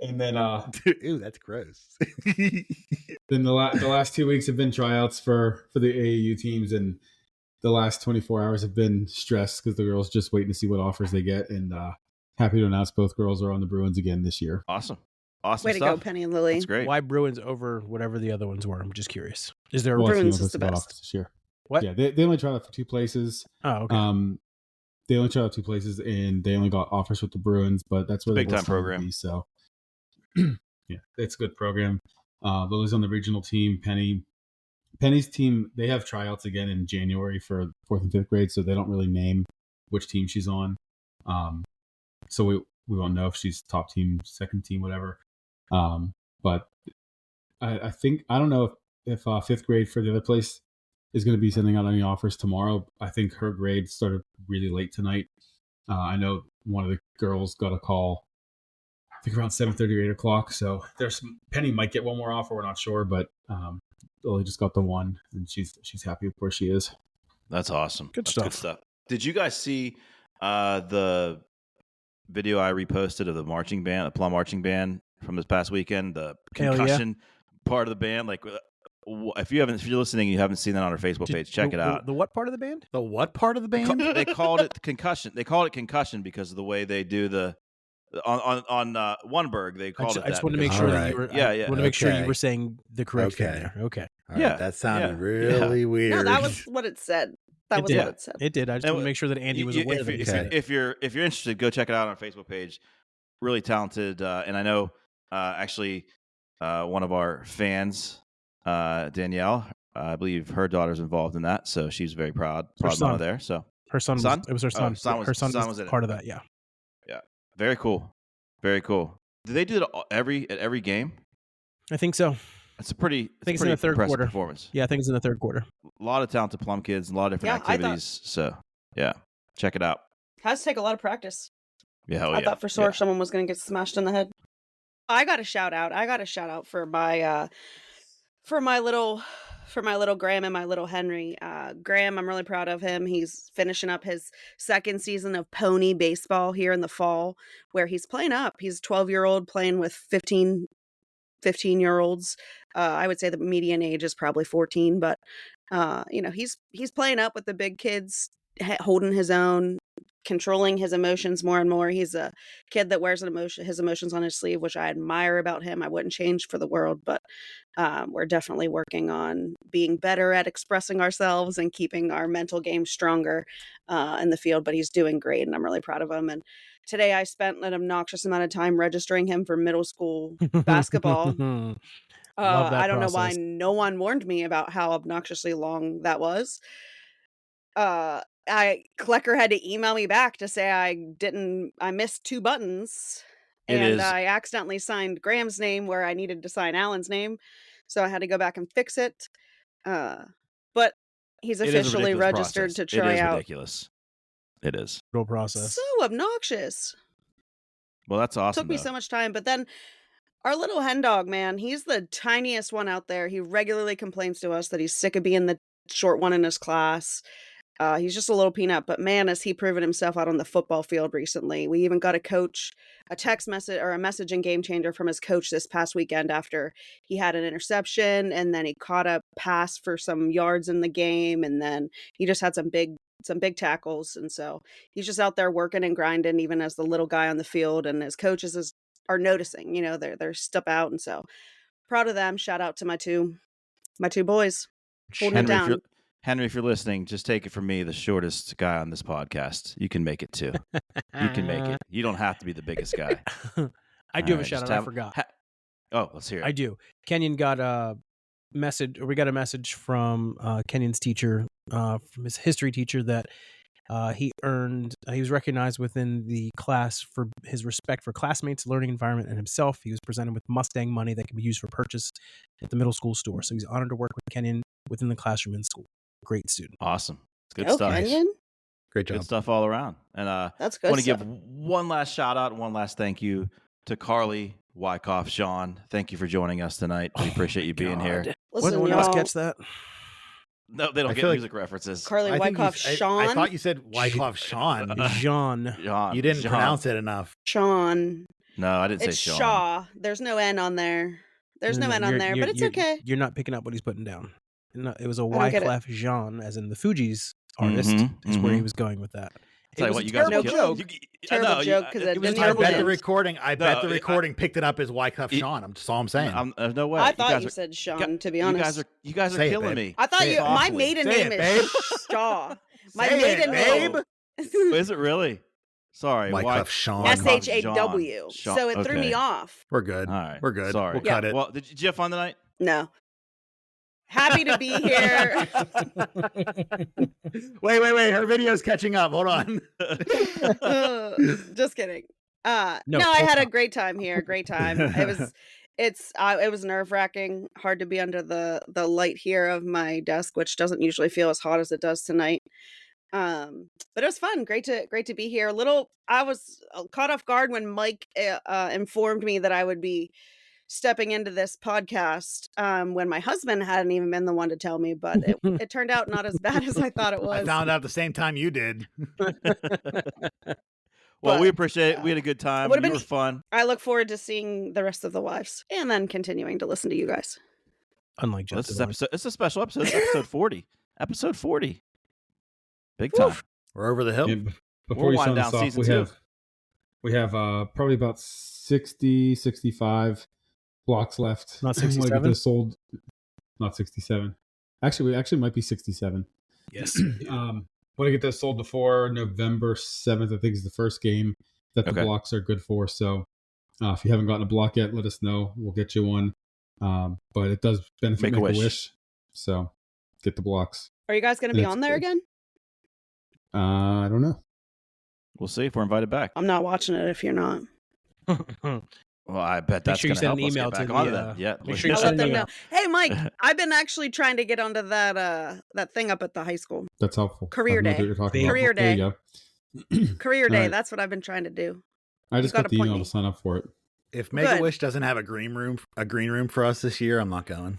And then Ew, that's gross. then the last 2 weeks have been tryouts for the AAU teams, and the last 24 hours have been stressed because the girls just waiting to see what offers they get. And happy to announce both girls are on the Bruins again this year. awesome Way to stuff. go, Penny and Lily. That's great. Why Bruins over whatever the other ones were? I'm just curious. Is there a Well, I see Bruins no is the posted about best. offers this year. What? Yeah, they only tried out for 2 places. Oh, okay. They only tried out 2 places, and they only got offers with the Bruins, but that's where Big they time program. So, yeah, it's a good program. Lily's on the regional team. Penny's team, they have tryouts again in January for 4th and 5th grade, so they don't really name which team she's on. So we won't know if she's top team, second team, whatever. But I think, I don't know if 5th grade for the other place is going to be sending out any offers tomorrow. I think her grade started really late tonight. I know one of the girls got a call, I think around 7:30 or 8 o'clock. So Penny might get one more offer. We're not sure, but Lily just got the one, and she's happy with where she is. That's awesome. Good That's stuff. Good stuff. Did you guys see the video I reposted of the marching band, the Plum marching band from this past weekend? The Hell yeah. concussion part of the band. Like, if you're listening, and you haven't seen that on our Facebook page. Check it out. The what part of the band? The what part of the band? They called it concussion. They called it concussion because of the way they do the on Oneberg. They called it. I just that wanted to make because- sure that Alright. you were. Yeah, I yeah. want to make sure you Okay. were saying the correct thing Okay. there. Okay. All Yeah, right, that sounded yeah, really weird. No, that was what it said. That It was did. what it said. It did. I just And want to make sure that Andy was You- aware if, that he if, said it. if you're interested, go check it out on our Facebook page. Really talented, and I know actually one of our fans, Danielle. I believe her daughter's involved in that, so she's very proud son. mama there. So Her son. Son? Was, it was her son. son her son was was in it. part of that. Yeah. very cool, very cool. Do they do it at every game? I think so. It's a pretty. I think it's a in pretty the third impressive quarter. performance. Yeah, I think it's in the third quarter. A lot of talented Plum kids, a lot of different Yeah, I thought- activities. So yeah, check it out. Has to take a lot of practice. Yeah, I thought for sure someone was going to get smashed in the head. I got a shout out. I got a shout out for my For my little Graham and my little Henry. Graham, I'm really proud of him. He's finishing up his second season of pony baseball here in the fall, where he's playing up. He's a 12-year-old playing with 15-year-olds. I would say the median age is probably 14, but he's playing up with the big kids, holding his own, controlling his emotions more and more. He's a kid that wears his emotions on his sleeve, which I admire about him. I wouldn't change for the world, but we're definitely working on being better at expressing ourselves and keeping our mental game stronger in the field. But he's doing great, and I'm really proud of him. And today I spent an obnoxious amount of time registering him for middle school basketball. I don't know why no one warned me about how obnoxiously long that was. Klecker had to email me back to say I missed 2 buttons, I accidentally signed Graham's name where I needed to sign Alan's name, so I had to go back and fix it. But he's officially registered to try out. It is ridiculous. It is. Real process. So obnoxious. Well, that's awesome. Took me so much time, but then our little hen dog, man, he's the tiniest one out there. He regularly complains to us that he's sick of being the short one in his class. He's just a little peanut, but man, has he proven himself out on the football field recently. We even got a text message or a messaging game changer from his coach this past weekend after he had an interception, and then he caught a pass for some yards in the game, and then he just had some big tackles, and so he's just out there working and grinding even as the little guy on the field, and his coaches are noticing, they're step out, and so proud of them. Shout out to my two boys holding it down. Henry, if you're listening, just take it from me, the shortest guy on this podcast. You can make it too. You can make it. You don't have to be the biggest guy. I do have a shout out. I forgot. Let's hear it. I do. Kenyon got a message. We got a message from Kenyon's teacher, from his history teacher, that he was recognized within the class for his respect for classmates, learning environment, and himself. He was presented with Mustang money that can be used for purchase at the middle school store. So he's honored to work with Kenyon within the classroom in school. Great student. Awesome. Good stuff. Kenyon? Great job. Good stuff all around. And that's good. I want to give one last shout out and one last thank you to Carli Wyckoff. Sean, thank you for joining us tonight. We appreciate you being here. Listen, Anyone else catch that? No, they don't get music references. Carli Wyckoff, Sean. I thought you said Wyckoff Sean. Jean. You didn't pronounce it enough. Sean. No, I didn't say It's Sean. Shaw. There's no N on there. There's no N on there, but it's okay. You're not picking up what he's putting down. No, it was a Wyclef Jean, as in the Fugees artist, is where he was going with that. Tell you what, you guys terrible joke. Terrible joke because it didn't I bet the recording. The recording picked it up as Wyclef Sean. That's all I'm saying. No way. I thought you said Sean. To be honest, you guys are killing me. I thought my maiden name is Shaw. My maiden name. Is it really? Sorry, Wyclef Sean. SHAW. So it threw me off. We're good. All right. We're good. Sorry. We'll cut it. Well, did you have fun tonight? No. Happy to be here. Wait. Her video's catching up. Hold on. Just kidding. No, I had a great time here. Great time. It was nerve-wracking. Hard to be under the light here of my desk, which doesn't usually feel as hot as it does tonight. But it was fun. Great to be here. I was caught off guard when Mike informed me that I would be stepping into this podcast when my husband hadn't even been the one to tell me, but it turned out not as bad as I thought it was. I found out at the same time you did. Well, we appreciate it. We had a good time. You were fun. I look forward to seeing the rest of the wives and then continuing to listen to you guys. Unlike This is a special episode. Episode 40. Episode 40. Big time. Oof. We're over the hill. Yeah, before we sign this off, we have probably about 60, 65 blocks left. Not 67? Get this sold. Not 67. Actually, we might be 67. Yes. Want to get this sold before November 7th, I think is the first game that the blocks are good for. So if you haven't gotten a block yet, let us know. We'll get you one. But it does benefit Make a Wish. So get the blocks. Are you guys going to be on there again? I don't know. We'll see if we're invited back. I'm not watching it if you're not. Well, I bet that's going to help us get back onto that. Yeah, make sure you let them know. Hey, Mike, I've been actually trying to get onto that thing up at the high school. That's helpful. Career day. Career day. There you go. Career day. Right. That's what I've been trying to do. I just got the email to sign up for it. If Make-A-Wish doesn't have a green room for us this year, I'm not going.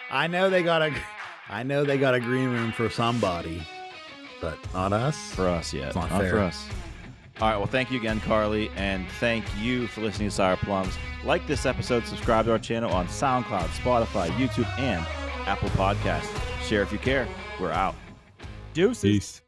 I know they got a green room for somebody, but not us. For us, yeah. It's not Not fair. for us. All right, well, thank you again, Carli, and thank you for listening to Sour Plums. Like this episode, subscribe to our channel on SoundCloud, Spotify, YouTube, and Apple Podcasts. Share if you care. We're out. Deuces. Peace.